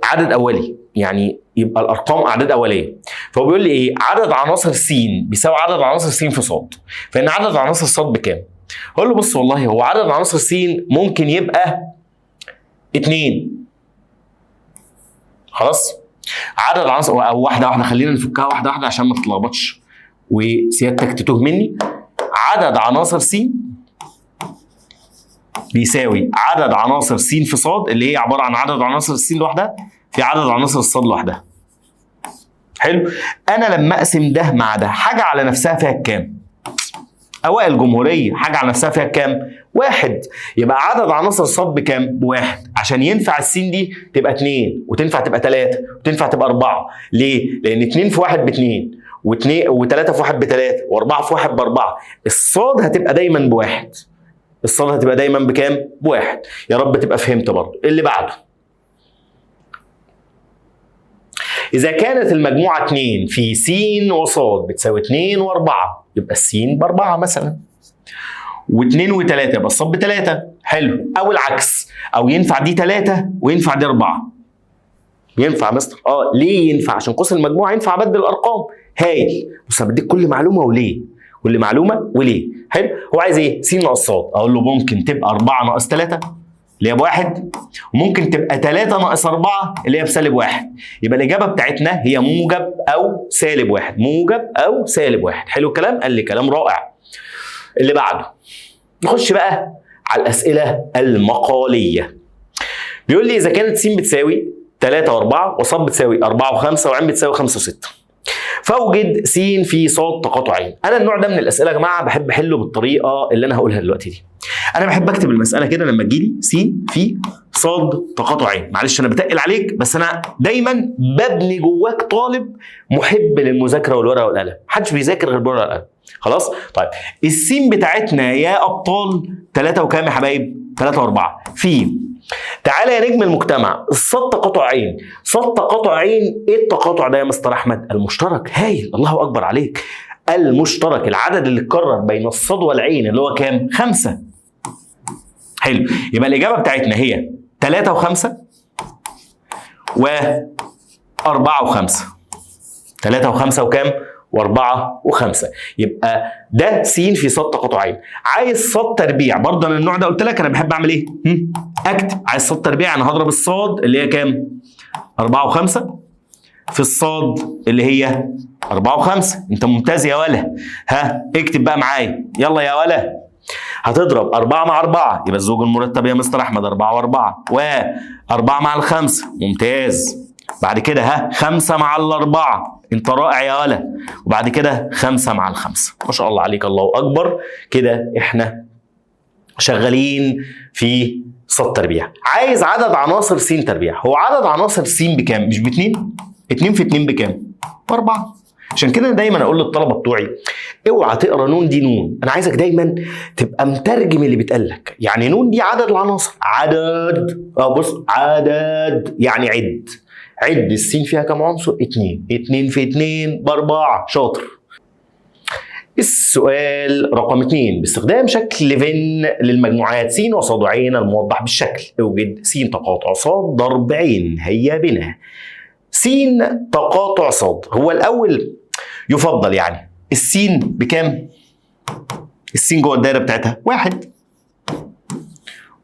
S1: عدد اولي، يعني يبقى الارقام اعداد اوليه. فهو بيقول لي ايه؟ عدد عناصر س بيساوي عدد عناصر س في صاد. فان عدد عناصر صاد بكام؟ هقول له بص والله هو عدد عناصر س ممكن يبقى 2. خلاص؟ عدد عناصر او واحده خلينا نفكها واحده عشان ما تتلخبطش وسيادتك تتوه مني. عدد عناصر س بيساوي عدد عناصر س في صاد اللي هي عباره عن عدد عناصر الس لوحدها في عدد عناصر الصاد لوحدها. حلو. انا لما اقسم ده مع ده حاجه على نفسها فيها كام؟ اوائل الجمهوريه حاجه على نفسها فيها كام؟ 1. يبقى عدد عناصر الصاد بكام؟ ب1. عشان ينفع السين دي تبقى 2 وتنفع تبقى 3 وتنفع تبقى 4. ليه؟ لان 2 في 1 ب2 و3 في 1 ب3 و4 في 1 ب4. الصاد هتبقى دايما ب1. الصاد هتبقى دايما بكام؟ ب1. يا رب تبقى فهمت برضه. اللي بعده. إذا كانت المجموعة 2 في س وصاد بتساوي 2 و4 يبقى السين ب4 مثلا. و2 و3 يبقى الصاد ب3. حلو. أو العكس، أو ينفع دي 3 وينفع دي 4. ينفع يا مستر؟ ليه ينفع؟ عشان قوس المجموعة ينفع أبدل الأرقام. هايل. بص أنا بديك كل معلومة وليه. كل معلومة وليه. حلو. هو عايز إيه؟ س ناقص صاد. أقول له ممكن تبقى 4 ناقص 3 اللي هي ب1 وممكن تبقى 3 ناقص 4 اللي هي بسالب 1. يبقى الإجابة بتاعتنا هي موجب أو سالب 1. موجب أو سالب 1. حلو الكلام؟ قال لي كلام رائع. اللي بعده. نخش بقى على الأسئلة المقالية. بيقول لي إذا كانت س بتساوي 3 و4 وصاد بتساوي 4 و5 وعين بتساوي 5 و6 فوجد س في صاد تقاطعين. أنا النوع ده من الأسئلة يا جماعة بحب أحله بالطريقة اللي أنا هقولها دلوقتي دي. أنا بحب أكتب المسألة كده لما تجيلي س في الصاد تقاطع عين. معلش انا بتقل عليك، بس انا دايما ببني جواك طالب محب للمذاكره والورقه والقلم. محدش بيذاكر غير بالورقه والقلم. خلاص؟ طيب السين بتاعتنا يا ابطال 3 وكام يا حبايب؟ 3 و4 في. تعالى يا نجم المجتمع، الصاد تقاطع عين. صاد تقاطع عين، ايه التقاطع ده يا مستر احمد؟ المشترك. هايل، الله اكبر عليك. المشترك، العدد اللي اتكرر بين الصاد والعين اللي هو كام؟ 5. حلو، يبقى الاجابه بتاعتنا هي 3 و5 و4 و5. 3 و5 وكام؟ و4 و5. يبقى ده س في صاد تقاطع عين. عايز صاد تربيع، برضه انا النوع ده قلت لك انا بحب اعمل ايه؟ اكتب. عايز صاد تربيع، انا هضرب الصاد اللي هي كام؟ 4 و5 في الصاد اللي هي 4 و5. انت ممتاز يا ولا. ها اكتب بقى معايا، يلا يا ولا. هتضرب 4 مع 4 يبقى الزوج المرتب يا مستر احمد 4 و4 و4 مع ال5. ممتاز. بعد كده 5 مع ال4. انت رائع يا ولا. وبعد كده 5 مع ال5. ما شاء الله عليك، الله اكبر. كده احنا شغالين في صاد تربيع. عايز عدد عناصر س تربيع. هو عدد عناصر س بكام؟ مش ب2؟ 2 في 2 بكام؟ ب4. عشان كده دايما اقول للطلبه بتوعي اوعى تقرا نون دي نون. انا عايزك دايما تبقى مترجم اللي بيتقال لك. يعني نون دي عدد العناصر، عدد. بص، عدد يعني عد. عد السين فيها كام عنصر؟ 2. 2 في 2 ب4. شاطر. السؤال رقم 2، باستخدام شكل فين للمجموعات س وصاد وعين الموضح بالشكل، اوجد س تقاطع صاد ضرب عين. هيا بنا. س تقاطع صاد، هو الاول يفضل يعني السين بكام؟ السين جوه الدايره بتاعتها 1،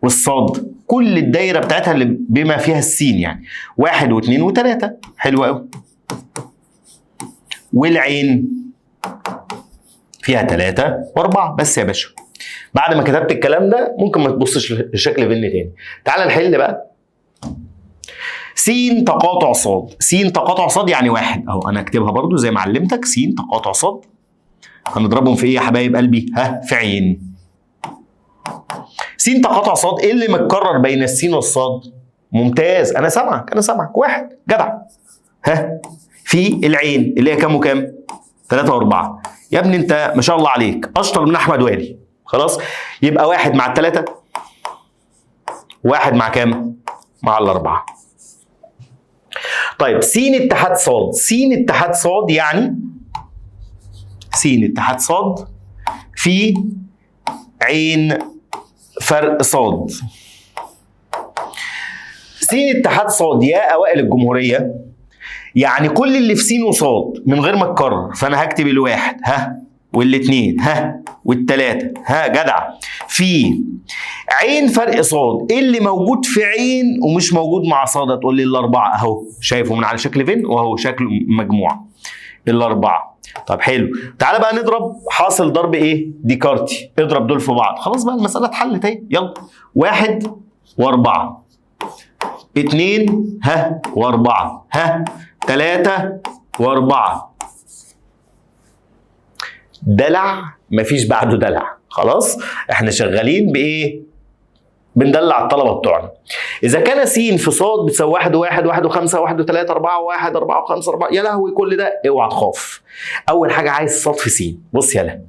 S1: والصاد كل الدايره بتاعتها اللي بما فيها السين يعني 1 و2 و3. حلو قوي. والعين فيها 3 و4 بس يا باشا. بعد ما كتبت الكلام ده ممكن ما تبصش لشكل فين تاني. تعال نحل بقى. س تقاطع صاد. س تقاطع صاد يعني 1 اهو. انا اكتبها برضو زي ما علمتك. س تقاطع صاد هنضربهم في ايه يا حبايب قلبي؟ في عين. س تقاطع صاد، ايه اللي متكرر بين السين والصاد؟ ممتاز، انا سامعك 1 جدع. في العين اللي هي كام وكام؟ 3 و4. يا ابني انت ما شاء الله عليك اشطر من احمد والي. خلاص، يبقى 1 مع ال3، 1 مع كام؟ مع ال4. طيب س اتحاد صاد. س اتحاد صاد يعني س اتحاد صاد في عين فرق صاد. س اتحاد صاد يا اوائل الجمهوريه يعني كل اللي في س وصاد من غير ما اتكرر. فانا هكتب ال1 وال2 وال3 جدع في عين فرق صاد. ايه اللي موجود في عين ومش موجود مع صاد؟ تقول لي ال4 اهو. شايفه من على شكل فين؟ وهو شكل مجموعه ال4. طب حلو، تعالى بقى نضرب حاصل ضرب ايه؟ ديكارتي. اضرب دول في بعض. خلاص بقى المساله اتحلت اهي. يلا 1 و4 2 و4 3 و4. دلع مفيش بعده دلع. خلاص احنا شغالين بايه؟ بندلع الطلبه بتوعنا. اذا كان س في صاد بتساوي 1 و1 1 و5 1 و3 4 و1 4 و5 4. يا لهوي كل ده، اوعى تخاف. اول حاجه عايز صاد في س. بص يلا،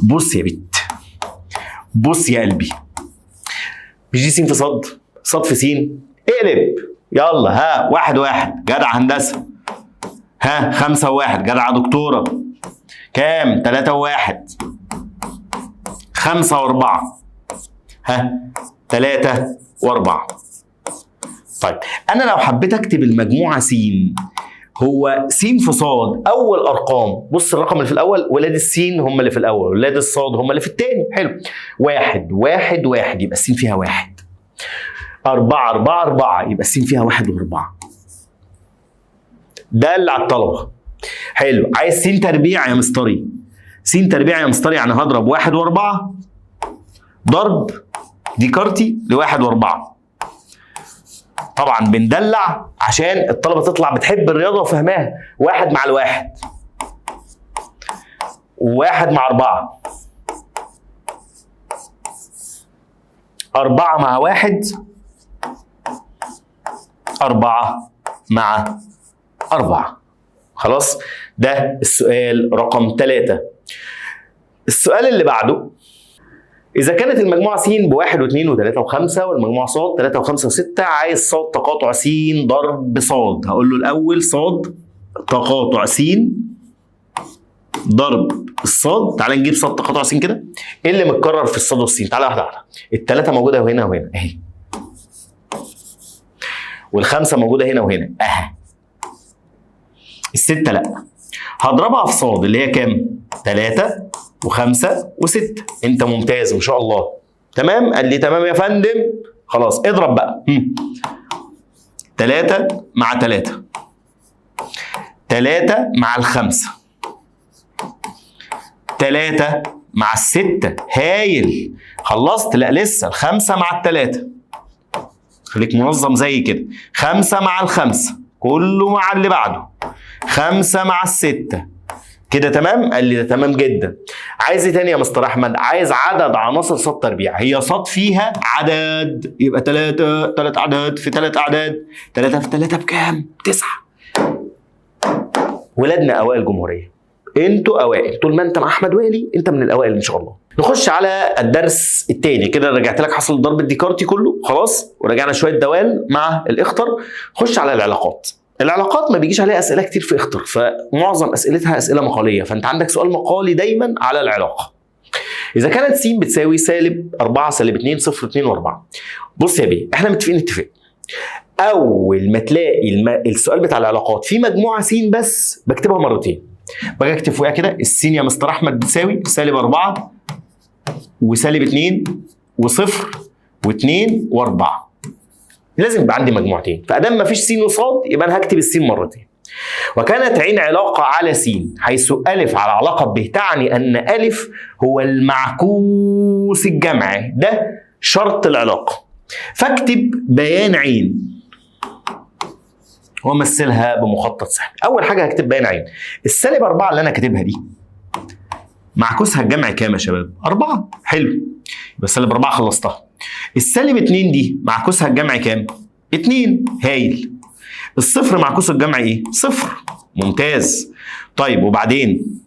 S1: بص يا بت، بص يا قلبي. مش دي س في صاد؟ صاد في س. اقلب يلا. 1 1 جدع هندسه. 5 و1 جدع دكتوره. كام؟ 3 و1 5 و4 3 و4. طيب انا لو حبيت اكتب المجموعه س، هو س في صاد اول ارقام. بص الرقم اللي في الاول، ولاد السين هم اللي في الاول، ولاد الصاد هم اللي في الثاني. حلو. 1 1 1 يبقى السين فيها 1. 4 4 4 يبقى السين فيها 1 و4. ده اللي على الطلبه. حلو. عايز س تربيع يا مستري. س تربيع يا مستري يعني هضرب 1 و4 ضرب ديكارتي ل1 و4. طبعا بندلع عشان الطلبه تطلع بتحب الرياضه وفهماها. 1 مع ال1 و1 مع 4 4 مع 1 4 مع 4. خلاص، ده السؤال رقم 3. السؤال اللي بعده، إذا كانت المجموعة س ب1 و2 و3 و5 والمجموعة ص 3 و5 و6، عايز ص تقاطع س ضرب ص. هقول له الأول ص تقاطع س ضرب الصاد. تعالى نجيب ص تقاطع س كده. ايه اللي متكرر في الصاد والسين؟ تعالى واحدة واحدة. الثلاثة موجودة هنا وهنا اهي، والخمسة موجودة هنا وهنا اهي. الستة لا، هضربها في صاد اللي هي كام؟ 3 و5 و6. انت ممتاز ما شاء الله. تمام؟ قال لي تمام يا فندم. خلاص اضرب بقى. 3 مع 3، 3 مع الخمسة، 3 مع الستة. هايل. خلصت؟ لا لسه. 5 مع 3، خليك منظم زي كده. 5 مع 5 كله مع اللي بعده. 5 مع 6 كده تمام؟ قال لي ده تمام جدا. عايز ايه تاني يا مستر احمد؟ عايز عدد عناصر ص تربيع. هي ص فيها عدد، يبقى 3 اعداد في 3 اعداد. 3 في 3 بكام؟ 9. ولادنا اوائل جمهوريه، انتوا اوائل. طول ما انت مع احمد والي انت من الاوائل ان شاء الله. نخش على الدرس الثاني. كده رجعت لك حصل الضرب الديكارتي كله خلاص، ورجعنا شويه دوال مع الاخطر. خش على العلاقات. العلاقات ما بيجيش عليها اسئله كتير في اخطر، فمعظم اسئلتها اسئله مقاليه، فانت عندك سؤال مقالي دايما على العلاقه. اذا كانت س بتساوي -4 -2 0 2 و4. بص يا بيه، احنا متفقين اتفاق. اول ما تلاقي السؤال بتاع العلاقات في مجموعه س بس بكتبها مرتين. باجي اكتب فوقها كده السين يا مستر احمد بتساوي -4 و-2 و0 و2 و4. لازم يبقى عندي مجموعتين، فادام ما فيش س وصاد يبقى انا هكتب السين مرتين. وكانت عين علاقه على س حيث الف على علاقه ب تعني ان الف هو المعكوس الجمعي، ده شرط العلاقه. فاكتب بيان عين وامثلها بمخطط سهمي. اول حاجه هكتب بيان عين. -4 اللي انا كاتبها دي معكوسها الجمعي كام يا شباب؟ 4. حلو، يبقى -4 خلصتها. -2 دي معكوسها الجمعي كام؟ 2. هايل. الصفر معكوس الجمعي ايه؟ 0. ممتاز. طيب وبعدين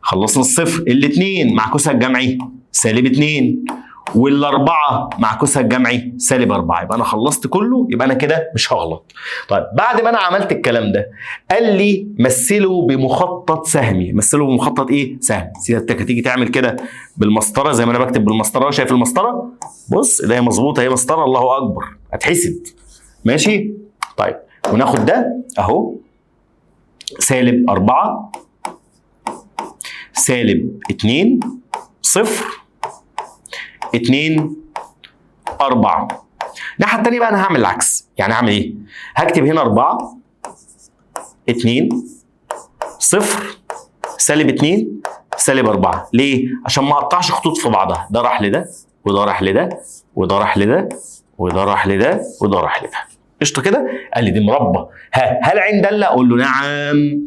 S1: خلصنا الصفر. ال2 معكوسها الجمعي -2، وال4 معكوسها الجمعي -4. يبقى انا خلصت كله، يبقى انا كده مش هغلط. طيب بعد ما انا عملت الكلام ده قال لي مثله بمخطط سهمي. مثله بمخطط ايه؟ سهمي. سيادتك هتيجي تعمل كده بالمسطره زي ما انا بكتب بالمسطره. شايف المسطره؟ بص ده هي مظبوطه، هي مسطره. الله اكبر، هتحسد. ماشي؟ طيب وناخد ده اهو -4 -2 0 2 4. الناحيه الثانيه بقى انا هعمل العكس. يعني هعمل ايه؟ هكتب هنا 4 2 0 -2 -4. ليه؟ عشان ما اقطعش خطوط في بعضها. ده راح لده وده راح لده وده راح لده وده راح لده وده راح لده. قشطه كده؟ قال لي دي مربى. هل عين داله؟ اقول له نعم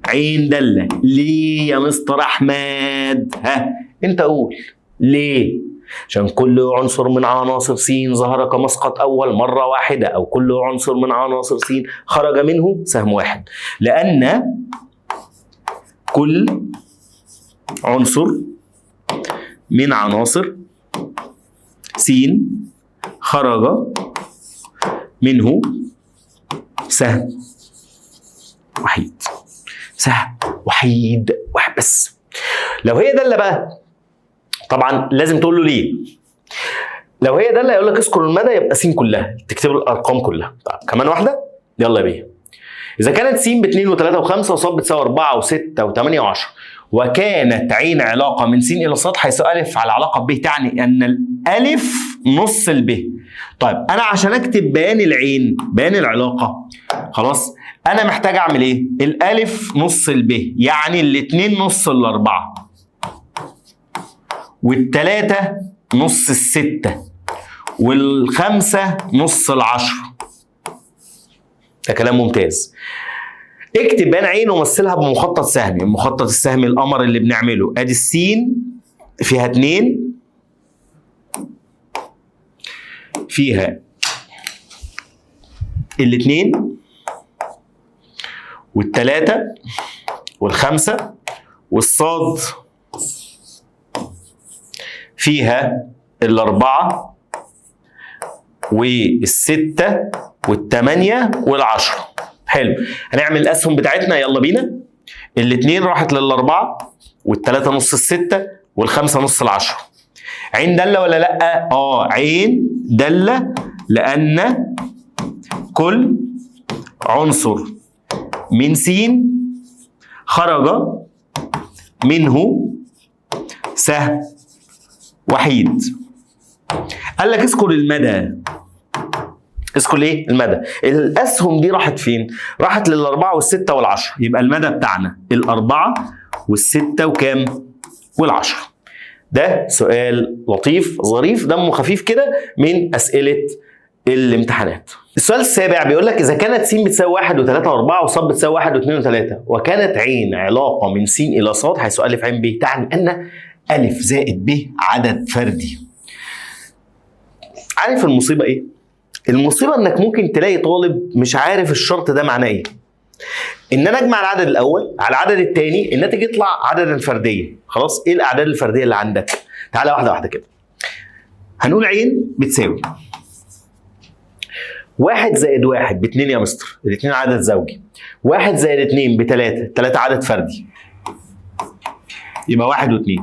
S1: عين داله. ليه يا مستر احمد؟ انت قول ليه؟ عشان كل عنصر من عناصر س ظهر كمسقط أول مرة واحدة، أو كل عنصر من عناصر س خرج منه سهم واحد. لأن كل عنصر من عناصر س خرج منه سهم وحيد. سهم وحيد واحد بس. لو هي دالة بقى طبعا لازم تقول له ليه. لو هي دالة يقول لك اذكر المدى، يبقى س كلها، تكتب الارقام كلها. طيب كمان واحده، يلا يا بيه. اذا كانت س ب2 و3 و5 وص بتساوي 4 و6 و8 و10، وكانت عين علاقه من س الى ص حيث الف على علاقه ب تعني ان الالف نص الب. طيب انا عشان اكتب بيان العين، بيان العلاقه، خلاص انا محتاج اعمل ايه؟ الالف نص الب، يعني الاثنين نص الاربعه، والثلاثه نص السته، والخمسه نص العشره. ده كلام ممتاز. اكتب بيان عين ومثلها بمخطط سهمي. المخطط السهمي القمر اللي بنعمله، ادي السين فيها 2 فيها الاثنين والثلاثة والخمسة والصاد فيها الأربعة والستة والثمانية والعشرة. حلو، هنعمل الأسهم بتاعتنا، يلا بينا. الاثنين راحت للأربعة والثلاثة نص الستة والخمسة نص العشرة. عين دالة ولا لأ؟ عين دالة، لأن كل عنصر من س خرج منه سهم وحيد. قال لك اذكر المدى. اذكر ايه؟ المدى. الاسهم دي راحت فين؟ راحت للاربعه والسته والعشره، يبقى المدى بتاعنا الاربعه والسته وكام؟ والعشره. ده سؤال لطيف ظريف دمه خفيف كده من اسئله الامتحانات. السؤال السابع بيقول لك اذا كانت س بتساوي 1 و3 و4 وص بتساوي 1 و2 و3 وكانت عين علاقه من س الى ص حيث ا عين ب تعني ان ا زائد ب عدد فردي. عارف المصيبه ايه؟ المصيبه انك ممكن تلاقي طالب مش عارف الشرط ده معناه ايه. ان انا اجمع العدد الاول على العدد الثاني الناتج يطلع عددا فرديا. خلاص، ايه الاعداد الفرديه اللي عندك؟ تعالى واحده واحده كده. هنقول عين بتساوي 1 زائد 1 ب2 يا مستر، الاثنين عدد زوجي. 1 زائد 2 ب3، 3 عدد فردي. يبقى 1 و2.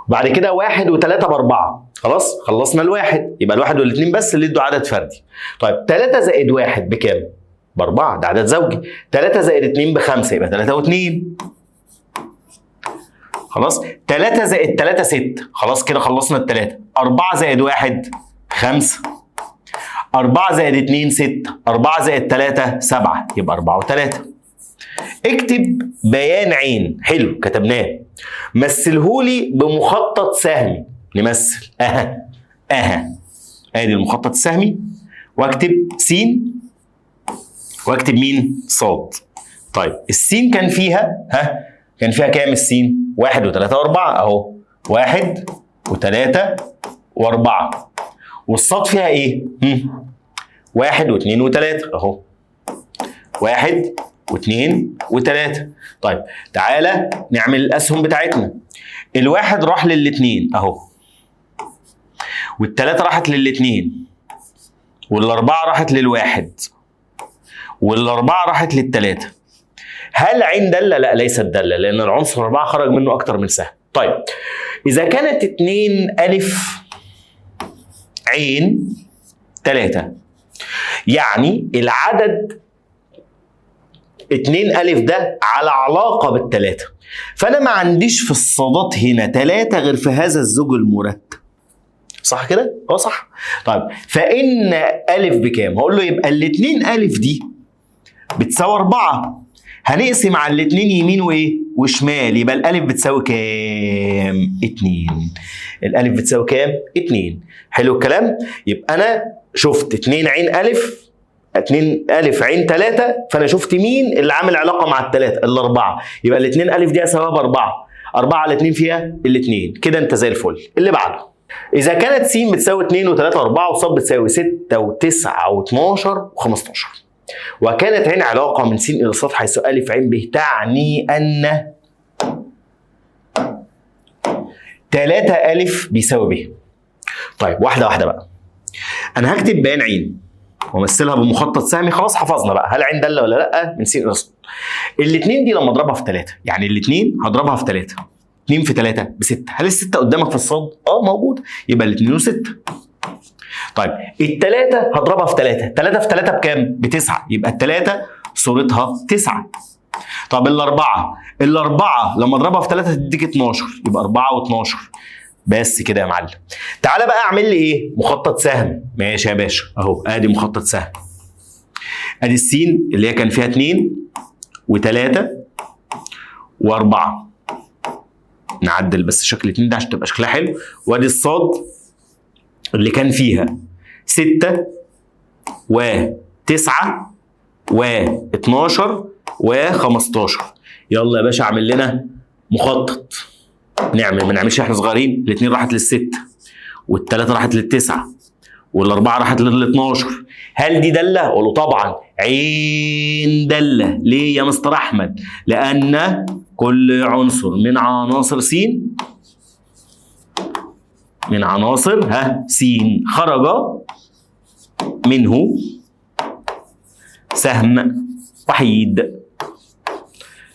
S1: وبعد كده 1 و3 ب4. خلاص، خلصنا الواحد، يبقى الواحد والاثنين بس اللي ادوا عدد فردي. طيب 3 زائد 1 بكام؟ ب4، ده عدد زوجي. 3 زائد 2 ب5، يبقى 3 و2. خلاص، 3 زائد 3 6. خلاص كده خلصنا الثلاثة. 4 زائد 1 5. 4 زائد 2 6. 4 زائد 3 7، يبقى 4 و3. اكتب بيان عين. حلو، كتبناه. مثلهولي بمخطط سهمي. نمثل ادي المخطط السهمي، واكتب س واكتب مين؟ صاد. طيب السين كان فيها كان فيها كام السين؟ 1 و3 و4 اهو. 1 و3 و4. والصاد فيها ايه؟ 1 و2 و3 اهو. 1 و2 و3. طيب تعالى نعمل الاسهم بتاعتنا. الواحد راح للاثنين اهو، والثلاثه راحت للاثنين، والاربعه راحت للواحد، والاربعه راحت للثلاثه. هل عين داله؟ لا، ليست داله، لان العنصر 4 خرج منه اكتر من سهم. طيب اذا كانت 2 الف عين 3، يعني العدد 2 ألف ده على علاقة بالثلاثة، فأنا ما عنديش في الصادات هنا 3 غير في هذا الزوج المرتب. صح كده؟ صح. طيب فإن ألف بكام؟ هقول له يبقى ال2 ألف دي بتساوي 4. هنقسم على الاثنين يمين وايه؟ وشمال، يبقى الألف بتساوي كام؟ 2. الألف بتساوي كام؟ 2. حلو الكلام؟ يبقى أنا شفت 2 عين ألف 2 ألف عين 3، فأنا شفت مين اللي عامل علاقة مع الثلاثة؟ الأربعة. يبقى ال2 ألف دي أساويها ب4. 4 على 2 فيها ال2. كده أنت زي الفل. اللي بعده، إذا كانت س بتساوي 2 و3 و4 وص بتساوي 6 و9 و12 و15 وكانت عين علاقة من س إلى ص حيث أ عين ب تعني أن 3 ألف بيساوي ب. طيب واحدة واحدة بقى. أنا هكتب بيان عين وامثلها بمخطط سهمي. خلاص حفظنا بقى هل عين داله ولا لا من س الى ص. الاثنين دي لما اضربها في 3، يعني الاثنين هضربها في 3. 2 في 3 ب6. هل ال6 قدامك في الصاد؟ موجود، يبقى الاثنين و6. طيب الثلاثه هضربها في 3. 3 في 3 بكام؟ ب9، يبقى الثلاثه صورتها 9. طب الاربعه لما اضربها في 3 تديك 12، يبقى 4 و12. بس كده يا معلم. تعالى بقى اعمل لي ايه؟ مخطط سهم. ماشي يا باشا، اهو ادي مخطط سهم. ادي السين اللي هي كان فيها 2 و3 و4. نعدل بس شكل 2 ده عشان تبقى شكلها حلو. وادي الصاد اللي كان فيها 6 و9 و12 و15. يلا يا باشا اعمل لنا مخطط. ما نعملش احنا صغيرين. الاثنين راحت لل6 والثلاثه راحت لل9 والاربعه راحت لل 12. هل دي داله؟ اقول له طبعا عين داله. ليه يا مستر احمد؟ لان كل عنصر من عناصر س س خرج منه سهم وحيد.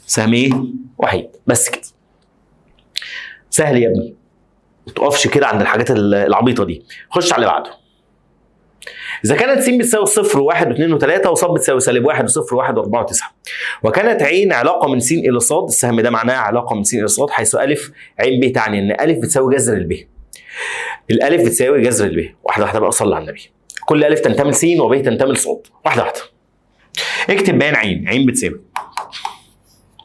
S1: سهم ايه؟ وحيد. بس كده. سهل يا ابني، ما تقفش كده عند الحاجات العبيطه دي. خش على اللي بعده. اذا كانت س بتساوي 0 و1 و2 و3 وص بتساوي -1 و0 و1 و4 و9، وكانت ع علاقه من س الى ص، السهم ده معناه علاقه من س الى ص، حيث ا ع ب تعني ان ا بتساوي جذر الب. الالف بتساوي جذر الب. واحده واحده بقى، صلي على النبي. كل الف تنتمي لس وب تنتمي لص. واحده واحده. اكتب بيان ع بتساوي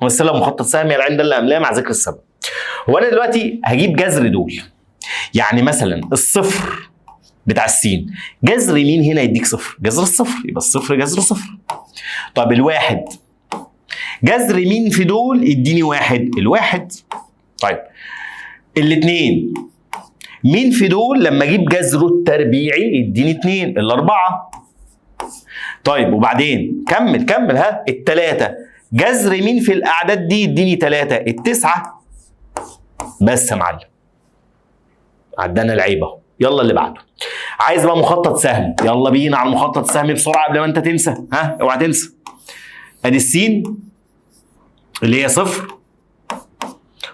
S1: مثلها مخطط سهمي العين داله ام لا مع ذكر السبب. هو انا دلوقتي هجيب جذر دول، يعني مثلا الصفر بتاع السين جذر مين هنا يديك صفر؟ جذر الصفر، يبقى الصفر جذر صفر. طب الواحد جذر مين في دول يديني واحد؟ الواحد. طيب الاثنين مين في دول لما اجيب جذره التربيعي يديني 2؟ الاربعه. طيب وبعدين كمل ها. الثلاثه جذر مين في الاعداد دي يديني 3؟ التسعه. بس يا معلم عدانا العيب اهو. يلا اللي بعده. عايز بقى مخطط سهم، يلا بينا على المخطط السهمي بسرعه قبل ما انت تنسى. ها اوعى تنسى. ادي السين اللي هي 0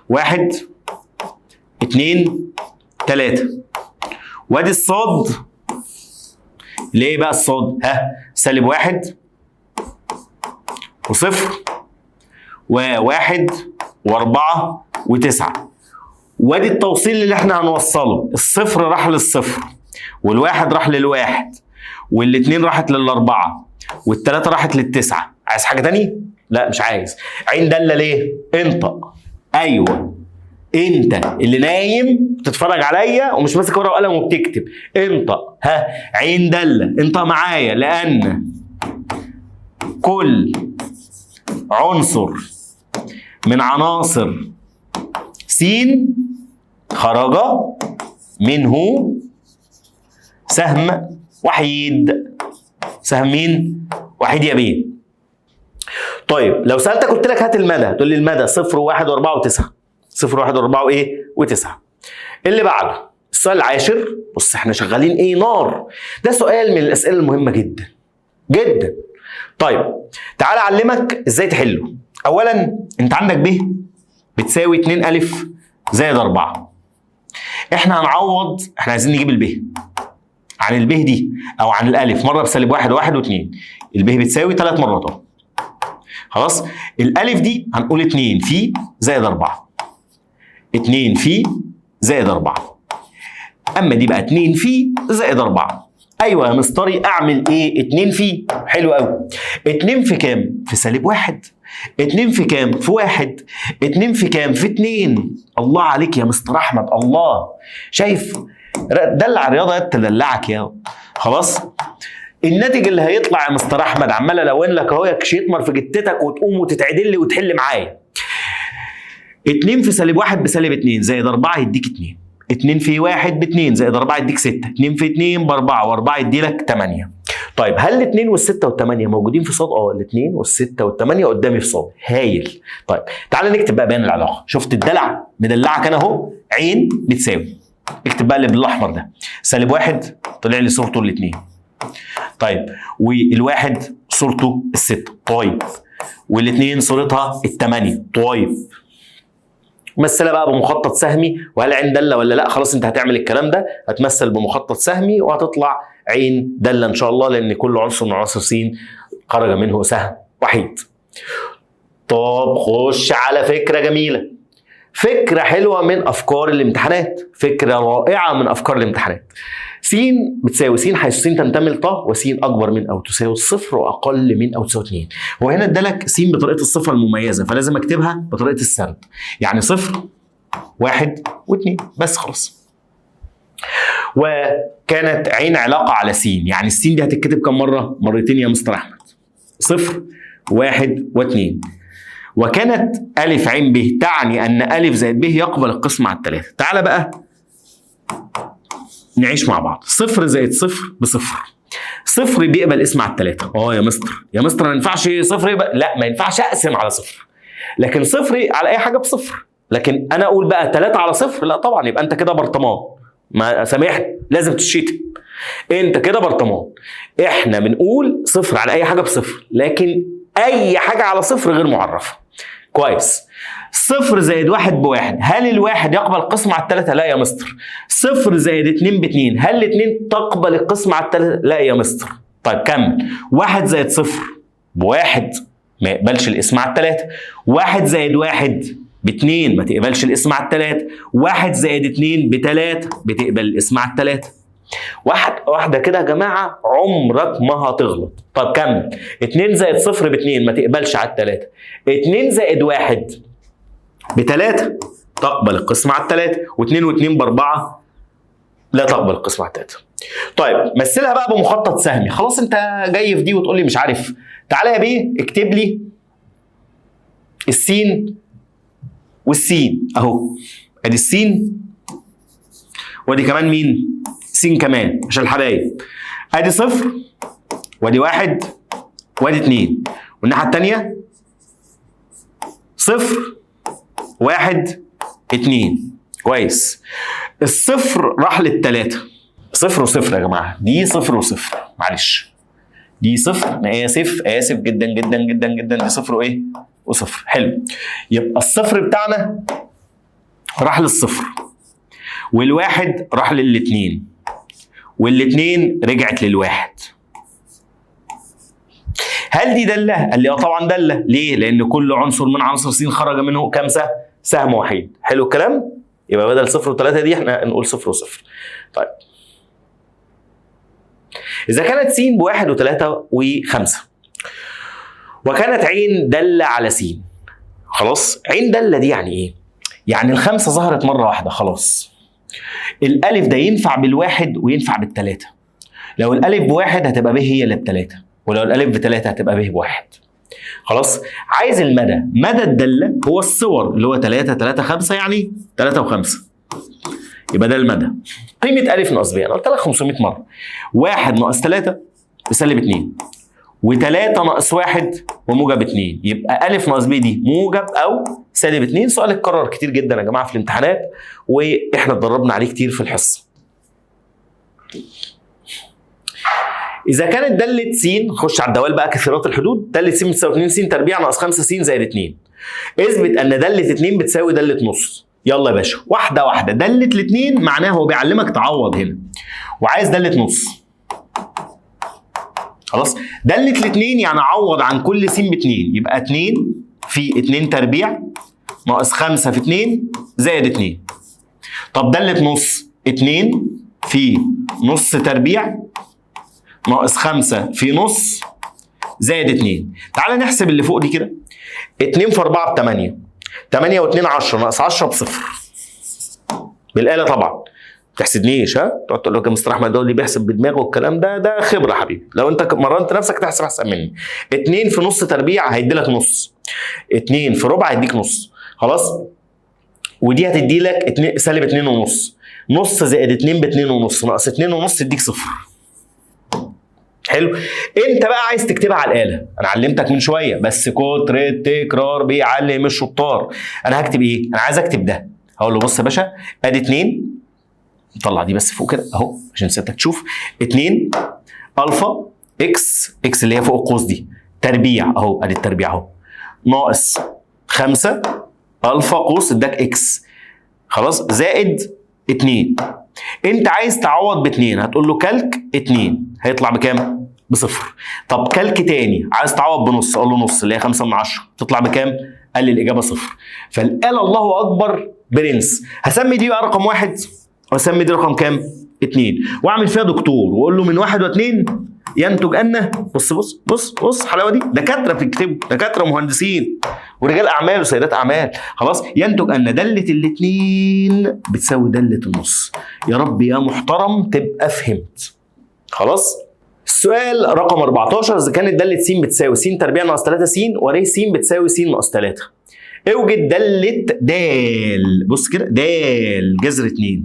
S1: 1 2 3، وادي الصاد اللي ايه بقى الصاد؟ ها -1 و0 و1 و4 و9. وادي التوصيل اللي احنا هنوصله. الصفر راح للصفر، والواحد راح للواحد، والاثنين راحت للاربعه، والثلاثه راحت للتسعه. عايز حاجه تاني؟ لا مش عايز. عين داله ليه؟ انطق. ايوه انت اللي نايم بتتفرج عليا ومش ماسك ورقه وقلم وبتكتب، انطق. ها عين داله، انطق معايا. لان كل عنصر من عناصر س خرج منه سهم وحيد. سهم مين؟ وحيد يا بيه. طيب لو سألتك قلت لك هات المدى، تقول لي المدى 0 و1 و4 و9. 0 و1 و4 وايه؟ و9. اللي بعده السؤال العاشر. بص احنا شغالين ايه؟ نار. ده سؤال من الاسئله المهمه جدا جدا. طيب تعال اعلمك ازاي تحله. اولا انت عندك ب بتساوي 2 الف زائد 4. احنا هنعوض، احنا عايزين نجيب الب عن الب دي او عن الالف مره بسالب 1 و1 و2. الب بتساوي 3 مرات اهو. خلاص. الالف دي هنقول 2 في زائد 4. 2 في زائد 4. اما دي بقى 2 في زائد 4. ايوه يا مستري اعمل ايه؟ 2 في. حلو قوي. 2 في كام؟ في -1. 2 في كام؟ في 1. 2 في كام؟ في 2. الله عليك يا مستر احمد، الله. شايف؟ دلع الرياضه تدلعك يا. خلاص. الناتج اللي هيطلع يا مستر احمد عمال الون لك اهو، يطمر في جتتك وتقوم وتتعدل لي وتحل معايا. 2 في -1 بسالب 2 زائد 4 يديك 2. 2 في 1 ب2 زائد 4 يديك 6. 2 في 2 ب4 و4 يدي لك 8. طيب هل ال2 وال6 وال8 موجودين في صاد؟ ال2 وال6 وال8 قدامي في صاد. هايل. طيب تعالى نكتب بقى بيان العلاقه. شفت الدلع؟ مدلعك انا اهو. عين بتساوي، اكتب بقى اللي بالاحمر ده. -1 طلع لي صورته ال2. طيب والواحد صورته ال6. طيب والاثنين صورتها ال8. طيب مثلها بقى بمخطط سهمي. وهل عين داله ولا لا؟ خلاص انت هتعمل الكلام ده، هتمثل بمخطط سهمي وهتطلع عين داله ان شاء الله، لان كل عنصر من عناصر س خرج منه سهم وحيد. طب خش على فكره جميله، فكره حلوه من افكار الامتحانات، فكره رائعه من افكار الامتحانات. س بتساوي س حيث س تنتمي لط، وس اكبر من او تساوي الصفر واقل من او تساوي 2. وهنا ادالك س بطريقه الصفه المميزه، فلازم اكتبها بطريقه السرد، يعني 0 1 و2 بس. خلاص. وكانت عين علاقه على س، يعني الس دي هتتكتب كم مره؟ مرتين يا مستر احمد. 0 1 و2. وكانت أ ع ب تعني أن أ زائد ب يقبل القسمة على 3. تعالى بقى نعيش مع بعض. صفر زائد صفر بصفر. صفر بيقبل اسم على الثلاثة. يا مستر ما ينفعش صفر يبقى، لا ما ينفعش اقسم على صفر. لكن صفر على اي حاجة بصفر. لكن انا اقول بقى 3 على صفر، لا طبعا، يبقى انت كده برطمان. ما سامحني، لازم تشيتم. انت كده برطمان. احنا بنقول صفر على اي حاجة بصفر، لكن اي حاجة على صفر غير معرفة. كويس. صفر زائد واحد بواحد، هل الواحد يقبل قسم على الثلاثة؟ لا يا مستر. صفر زائد 2 ب2، هل الاثنين تقبل القسم على الثلاثة؟ لا يا مستر. طيب كمل. واحد زائد صفر بواحد، ما يقبلش الاسم على الثلاثة. واحد زائد واحد ب2، ما تقبلش الاسم على الثلاثة. واحد زائد 2 ب3، بتقبل الاسم على الثلاثة. واحدة كده يا جماعة، عمرك ما هتغلط. طب كمل. 2 زائد صفر ب2، ما تقبلش على الثلاثة. 2 زائد واحد ب3، تقبل القسم على الثلاثة. و2 و2 ب4، لا تقبل القسم على الثلاثة. طيب مثلها بقى بمخطط سهمي. خلاص انت جاي في دي وتقول لي مش عارف. تعالى يا بيه اكتب لي السين والسين اهو. ادي السين، وادي كمان مين؟ سين كمان عشان الحبايب. ادي صفر، وادي واحد، وادي 2. والناحية التانية صفر، واحد، 2. كويس. الصفر راح للثلاثة. صفر وصفر يا جماعة، دي صفر وصفر، معلش. دي صفر، أنا آسف جدا جدا جدا جدا، دي صفر وإيه؟ وصفر. حلو. يبقى الصفر بتاعنا راح للصفر، والواحد راح للاثنين، والاثنين رجعت للواحد. هل دي دالة؟ قال لي طبعا دالة. ليه؟ لأن كل عنصر من عناصر س خرج منه كام سهم وحيد. حلو الكلام؟ يبقى بدل صفر و3 دي احنا نقول صفر وصفر. طيب. إذا كانت س بواحد و3 و5، وكانت عين دالة على س. خلاص؟ عين دالة دي يعني إيه؟ يعني الخمسة ظهرت مرة واحدة خلاص. الألف ده ينفع بالواحد وينفع بالثلاثة. لو الألف بواحد هتبقى ب هي اللي ب3، ولو الألف ب3 هتبقى ب بواحد. خلاص. عايز المدى. مدى الدالة هو الصور اللي هو 3 3 5، يعني 3 و5. يبقى ده المدى. قيمة ألف ناقص ب أنا قلت لك 500 مرة. 1 ناقص 3 بسالب 2، و3 ناقص 1 وموجب 2. يبقى ألف ناقص ب دي موجب أو سالب 2. سؤال اتكرر كتير جدا يا جماعة في الامتحانات، وإحنا اتدربنا عليه كتير في الحصة. إذا كانت دالة س، خش على الدوال بقى كثيرات الحدود. دالة س بتساوي 2 س تربيع ناقص 5 س زائد 2. اثبت أن دالة 2 بتساوي دالة نص. يلا يا باشا، واحدة واحدة. دالة الاتنين معناه هو بيعلمك تعوض هنا، وعايز دالة نص. خلاص. دالة الاتنين يعني عوض عن كل س ب2، يبقى 2 في 2 تربيع ناقص 5 في 2 زائد 2. طب دالة نص 2 في نص تربيع ناقص 5 في نص زائد 2. تعال نحسب اللي فوق دي كده. 2 في 4 ب 8. 8 و2 10 ناقص 10 بصفر. بالآلة طبعا. ما تحسدنيش، تقعد تقول لك يا مستر احمد ده اللي بيحسب بدماغه والكلام ده خبره حبيبي. لو انت مرنت نفسك تحسب احسن مني. 2 في نص تربيع هيدي لك نص. 2 في ربع هيديك نص. خلاص؟ ودي هتدي لك سالب 2 ونص. نص زائد 2 ب 2 ونص ناقص 2 ونص يديك صفر. حلو. انت بقى عايز تكتبها على الاله. انا علمتك من شويه، بس كتر التكرار بيعلم الشطار. انا هكتب ايه؟ انا عايز اكتب ده. هقول له بص يا باشا، ادي 2، نطلع دي بس فوق كده اهو عشان سيادتك تشوف. 2 الفا اكس اللي هي فوق القوس دي تربيع اهو، ادي التربيع اهو، ناقص 5 الفا قوس اداك اكس. خلاص. زائد 2. انت عايز تعوض ب2، هتقول له كالك 2 هيطلع بكام؟ بصفر. طب كالك تاني عايز تعوض بنص، اقول له نص اللي هي 5 من 10 تطلع بكام؟ قال لي الاجابه صفر. فالآلة الله اكبر برنس. هسمي دي بقى رقم 1 واسمي دي رقم كام؟ 2، واعمل فيها دكتور واقول له من 1 و2 ينتج ان بص الحلاوه دي. دكاتره بتكتبوا، دكاتره مهندسين ورجال اعمال وسيدات اعمال. خلاص. ينتج ان داله الاثنين بتساوي داله النص. يا رب يا محترم تبقى فهمت. خلاص. السؤال رقم 14. اذا كانت داله س بتساوي س تربيع ناقص 3 س، وري س بتساوي س ناقص 3. اوجد داله د. بص كده، د جذر 2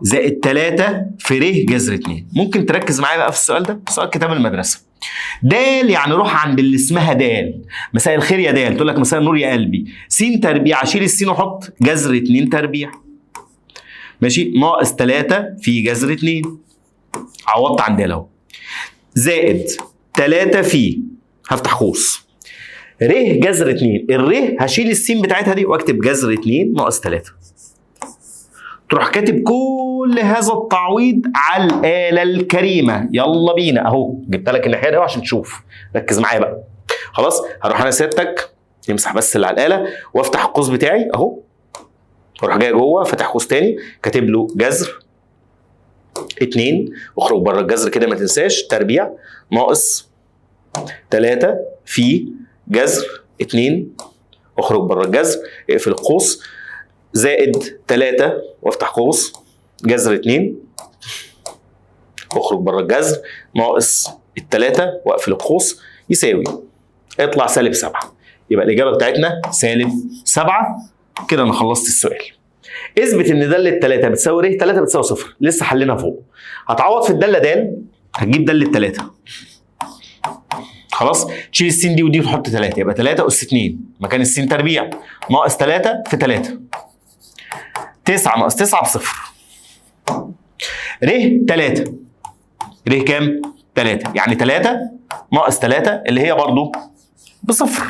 S1: زائد 3 في ر جذر 2. ممكن تركز معايا بقى في السؤال ده، سؤال كتاب المدرسه. دال يعني روح عند اللي اسمها دال. مساء الخير يا دال، تقول لك مساء النور يا قلبي. س تربيع، اشيل السين وحط جذر 2 تربيع. ماشي، ناقص 3 في جذر 2. عوضت عن دال اهو. زائد 3 في، هفتح قوس، ر جذر 2. الر هشيل السين بتاعتها دي واكتب جذر 2 ناقص 3. تروح كاتب كل هذا التعويض على الآلة الكريمة. يلا بينا اهو، جبت لك الناحية دي عشان تشوف. ركز معايا بقى. خلاص، هروح انا سيادتك نمسح بس اللي على الآلة وافتح القوس بتاعي اهو. واروح جاي جوه فاتح قوس تاني كاتب له جذر 2، واخرج بره الجذر كده ما تنساش، تربيع ناقص 3 في جذر 2، واخرج بره الجذر، اقفل القوس، زائد 3 وافتح قوس جذر 2، واخرج بره الجذر، ناقص 3 واقفل القوس، يساوي، يطلع سالب 7. يبقى الاجابه بتاعتنا سالب 7. كده انا خلصت السؤال. اثبت ان داله 3 بتساوي ر، 3 بتساوي 0، لسه حلينا فوق. هتعوض في الداله د، هتجيب داله 3. خلاص، تشيل السين دي ودي وتحط 3، يبقى 3 اس 2 مكان السين تربيع، ناقص 3 في 3. 9 ناقص 9 بصفر. ر 3، ر كام؟ 3، يعني 3 ناقص 3 اللي هي برضو بصفر.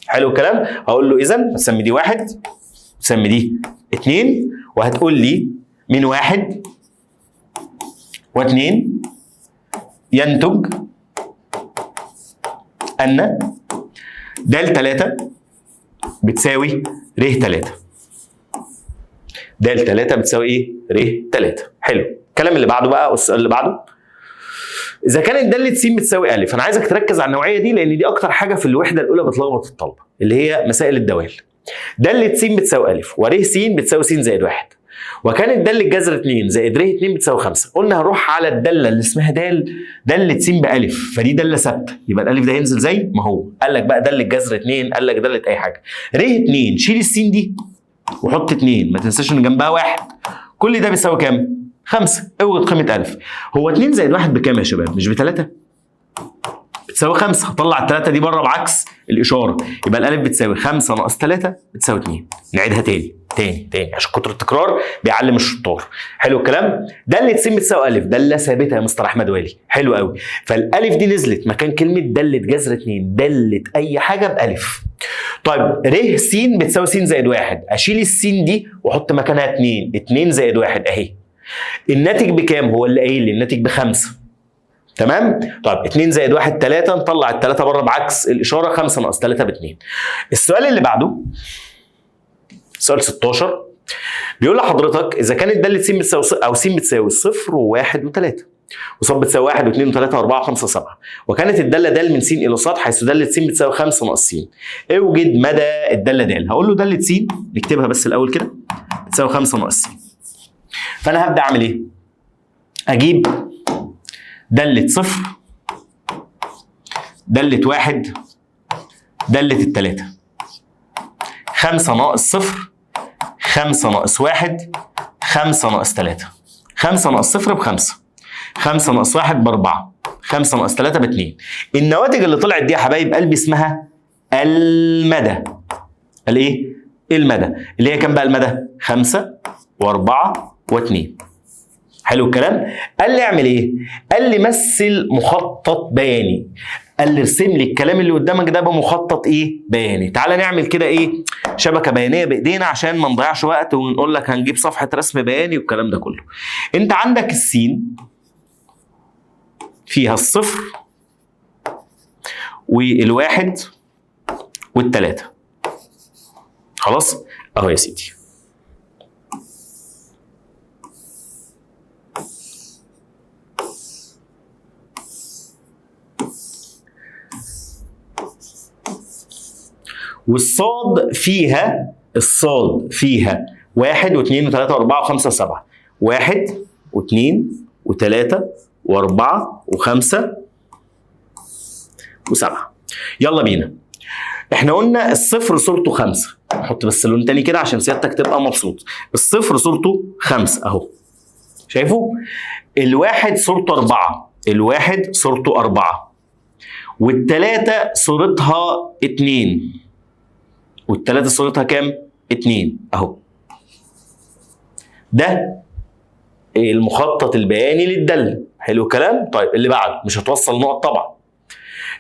S1: حلو الكلام؟ هقول له اذا هتسمي دي 1 وتسمي دي 2، وهتقول لي من 1 و2 ينتج ان د 3 بتساوي ر 3. د 3 بتساوي ايه؟ ر 3. حلو. الكلام اللي بعده بقى والسؤال اللي بعده، اذا كانت داله س بتساوي ا، انا عايزك تركز على النوعيه دي لان دي اكتر حاجه في الوحده الاولى بتلخبط الطلبه، اللي هي مسائل الدوال. داله س بتساوي ا ور س بتساوي س زائد 1، وكانت داله جذر 2 زائد ر 2 بتساوي 5. قلنا هنروح على الداله اللي اسمها داله س بألف، فدي داله ثابته، يبقى الالف ده هينزل زي ما هو. قال لك بقى داله جذر 2، قال لك داله اي حاجه. ر 2 شيل السين دي وحط 2، ما تنساش ان جنبها 1. كل ده بيساوي كام؟ 5. اوجد قيمه الف. هو 2 زائد 1 بكام يا شباب؟ مش ب3؟ بتساوي 5. هطلع ال3 دي بره بعكس الاشاره، يبقى الالف بتساوي 5 ناقص 3 بتساوي 2. نعيدها تاني عشان كتر التكرار بيعلم الشطار. حلو الكلام؟ داله س بتساوي ا، داله ثابته يا مستر احمد والي. حلو قوي. فالالف دي نزلت مكان كلمه داله جذر 2، داله اي حاجه بالف. طيب ر س بتساوي س زائد 1، اشيل السين دي واحط مكانها 2. 2 زائد 1 اهي. الناتج بكام؟ هو اللي قايل لي الناتج ب5. تمام؟ طيب 2 زائد 1 3، نطلع ال3 بره بعكس الاشاره، 5 ناقص 3 ب2. السؤال اللي بعده سؤال 16 بيقول لحضرتك اذا كانت داله س بتساوي او س بتساوي 0 و1 و3، وص بتساوي 1 و2 و3 و4 و5 و7، وكانت الداله د من س الى ص حيث داله س بتساوي 5 ناقص س، اوجد مدى الداله د. هقول له داله س، نكتبها بس الاول كده، بتساوي 5 ناقص س. فانا هبدا اعمل ايه؟ اجيب داله 0، داله 1، داله الثلاثه. 5 ناقص 0، 5 ناقص 1، 5 ناقص 3. 5 ناقص 0 ب5، 5 ناقص 1 ب4، 5 ناقص 3 ب2. النواتج اللي طلعت دي يا حبايب قلبي اسمها المدى. الايه؟ المدى. اللي هي كام بقى المدى؟ 5 و4 و2. حلو الكلام؟ قال لي اعمل ايه؟ قال لي مثل مخطط بياني. قال لي ارسم لي الكلام اللي قدامك ده بمخطط ايه؟ بياني. تعالى نعمل كده ايه؟ شبكه بيانيه بايدينا عشان ما نضيعش وقت ونقول لك هنجيب صفحه رسم بياني والكلام ده كله. انت عندك السين فيها الصفر والواحد والثلاثه. خلاص؟ اهو يا سيدي. والصاد فيها 1 و2 و3 و4 و5 و7. 1 و2 و3 و4 و5 و7. يلا بينا. احنا قلنا الصفر صورته 5. نحط بس لون تاني كده عشان سيادتك تبقى مبسوط. الصفر صورته 5 اهو. شايفه؟ الواحد صورته 4، الواحد صورته 4، والتلاتة صورتها 2، والتلاتة صورتها كام؟ 2 اهو. ده المخطط البياني للدالة. حلو الكلام؟ طيب اللي بعده مش هتوصل نقط طبعا.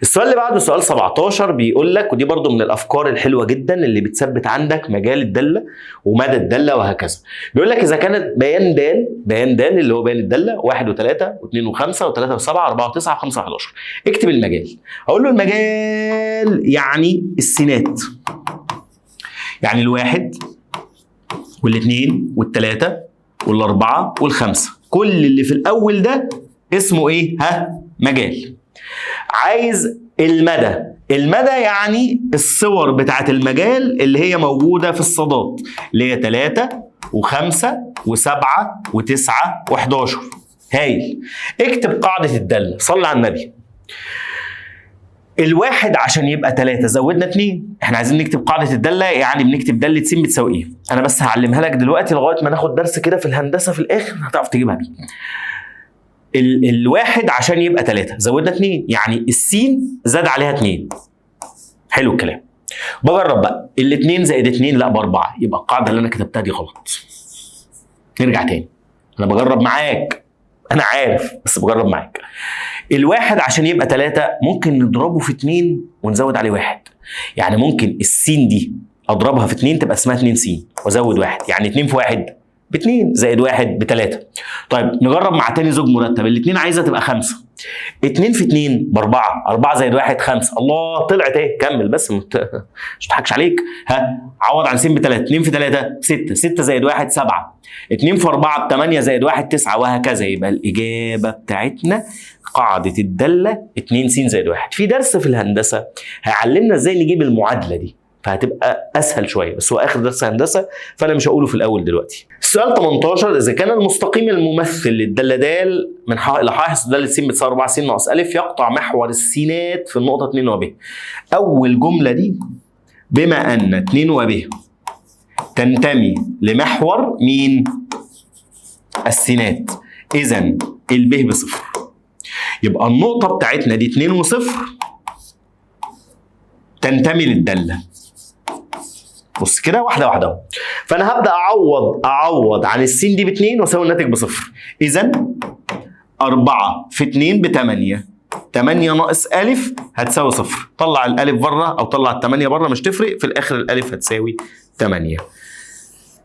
S1: السؤال اللي بعده سؤال 17 بيقول لك، ودي برضو من الافكار الحلوه جدا اللي بتثبت عندك مجال الداله ومدى الداله وهكذا. بيقول لك اذا كانت بيان د اللي هو بيان الداله 1 و3 و2 و5 و3 و7 و4 و9 و5 و11، اكتب المجال. اقول له المجال يعني السينات، يعني الواحد والاثنين والثلاثه والاربعه والخمسه، كل اللي في الاول ده اسمه ايه؟ مجال. عايز المدى. المدى يعني الصور بتاعت المجال اللي هي موجودة في الصادات، اللي هي 3 و5 و7 و9 و11. هايل. اكتب قاعدة الدالة، صلي على النبي. الواحد عشان يبقى 3 زودنا 2، احنا عايزين نكتب قاعدة الدالة، يعني بنكتب دالة س بتساوي ايه؟ انا بس هعلمها لك دلوقتي لغاية ما ناخد درس كده في الهندسة في الاخر هتعرف تجيبها دي. الواحد عشان يبقى 3 زودنا 2، يعني السين زاد عليها 2. حلو الكلام. بجرب بقى، ال2 زائد 2 لا ب4، يبقى القاعده اللي انا كتبتها دي غلط. نرجع تاني، انا بجرب معاك، انا عارف بس بجرب معاك. الواحد عشان يبقى 3 ممكن نضربه في 2 ونزود عليه 1، يعني ممكن السين دي اضربها في 2 تبقى اسمها 2 س وازود 1، يعني 2 في 1 ب2 زائد 1 ب3. طيب نجرب مع تاني زوج مرتب، الاثنين عايزه تبقى 5، 2 في 2 ب4، 4 زائد 1 5. الله طلعت ايه؟ كمل بس مش تضحكش عليك. عوض عن س ب3، 2 في 3 6، 6 زائد 1 7، 2 في 4 ب8 زائد 1 9 وهكذا. يبقى الاجابه بتاعتنا قاعده الداله 2 س زائد 1. في درس في الهندسه هيعلمنا ازاي نجيب المعادله دي، فهتبقى اسهل شويه، بس هو اخر درس هندسه فانا مش هقوله في الاول دلوقتي. السؤال 18، اذا كان المستقيم الممثل للداله د من ح الى ح داله س بتساوي 4 س ناقص ا يقطع محور السينات في النقطه 2 وب. اول جمله دي بما ان 2 وب تنتمي لمحور مين؟ السينات، اذا الب بصفر. يبقى النقطه بتاعتنا دي 2 و0 تنتمي للداله. بص كده واحده واحده اهو. فانا هبدا اعوض عن السين دي ب2 واساوي الناتج بصفر. اذا 4 في 2 ب8، 8 ناقص ا هتساوي صفر. طلع الالف بره او طلع ال8 بره مش تفرق، في الاخر الالف هتساوي 8.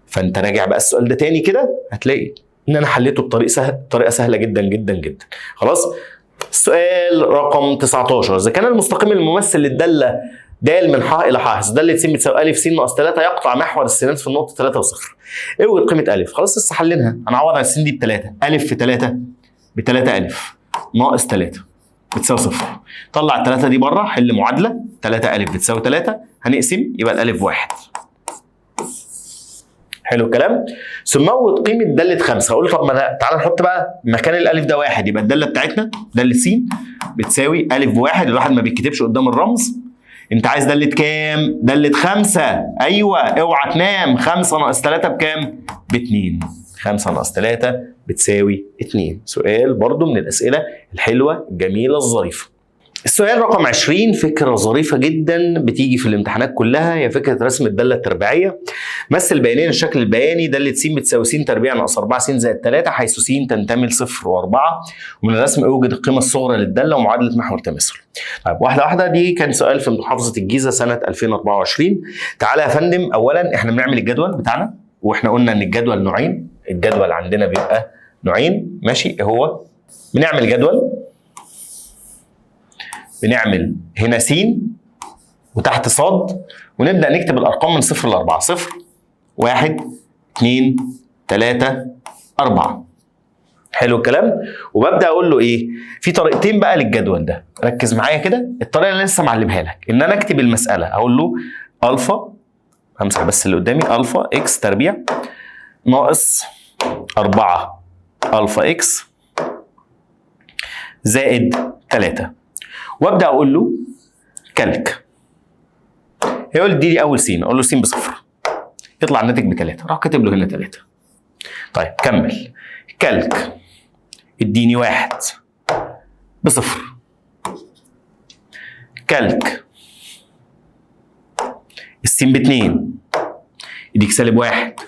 S1: فانت راجع بقى السؤال ده تاني كده هتلاقي ان انا حليته بطريقه سهله جدا جدا جدا. خلاص. السؤال رقم 19، اذا كان المستقيم الممثل للداله د من ح الى ح داله س بتساوي ا س ناقص 3 يقطع محور السينات في النقطه 3 و0. اوجد قيمه ا. خلاص لسه حلينها. هنعوض عن الس دي ب3، ا في 3 ب3 ا ناقص 3 بتساوي 0. طلع ال3 دي بره، حل معادله 3 ا بتساوي 3، هنقسم يبقى الالف 1. حلو الكلام. ثم اوجد قيمه داله 5. هقول طب ما تعالى نحط بقى مكان الالف ده 1، يبقى الداله بتاعتنا داله س بتساوي ا ب1. الواحد ما بيتكتبش قدام الرمز. انت عايز داله كام؟ داله 5. ايوه اوعى تنام. 5 ناقص 3 بكام؟ ب2. 5 ناقص 3 بتساوي 2. سؤال برضو من الاسئله الحلوه الجميله الظريفه. السؤال رقم 20 فكره ظريفه جدا بتيجي في الامتحانات كلها، هي فكره رسم الداله التربيعيه. مثل بيانيا الشكل البياني داله س بتساوي س تربيع ناقص 4 س زائد 3، حيث س تنتمي ل 0 و4. ومن الرسم اوجد القيمه الصغرى للداله ومعادله محور تماثل. طيب واحده واحده، دي كان سؤال في محافظه الجيزه سنه 2024. تعالى يا فندم، اولا احنا بنعمل الجدول بتاعنا، واحنا قلنا ان الجدول نوعين. الجدول عندنا بيبقى نوعين، ماشي؟ هو بنعمل جدول، بنعمل هنا س وتحت ص، ونبدا نكتب الارقام من 0 ل 4. 0 1 2 3 4. حلو الكلام. وببدا اقول له ايه؟ في طريقتين بقى للجدول ده، ركز معايا كده. الطريقه اللي لسه معلمها لك ان انا اكتب المساله، اقول له الفا، همسح بس اللي قدامي، الفا اكس تربيع ناقص 4 الفا اكس زائد 3، وابدا اقول له كالك. يقول لي دي اول س، اقول له س بصفر، يطلع الناتج ب3، راح كاتب له هنا 3. طيب كمل. كالك اديني 1 بصفر. كالك السين ب2 يديك -1.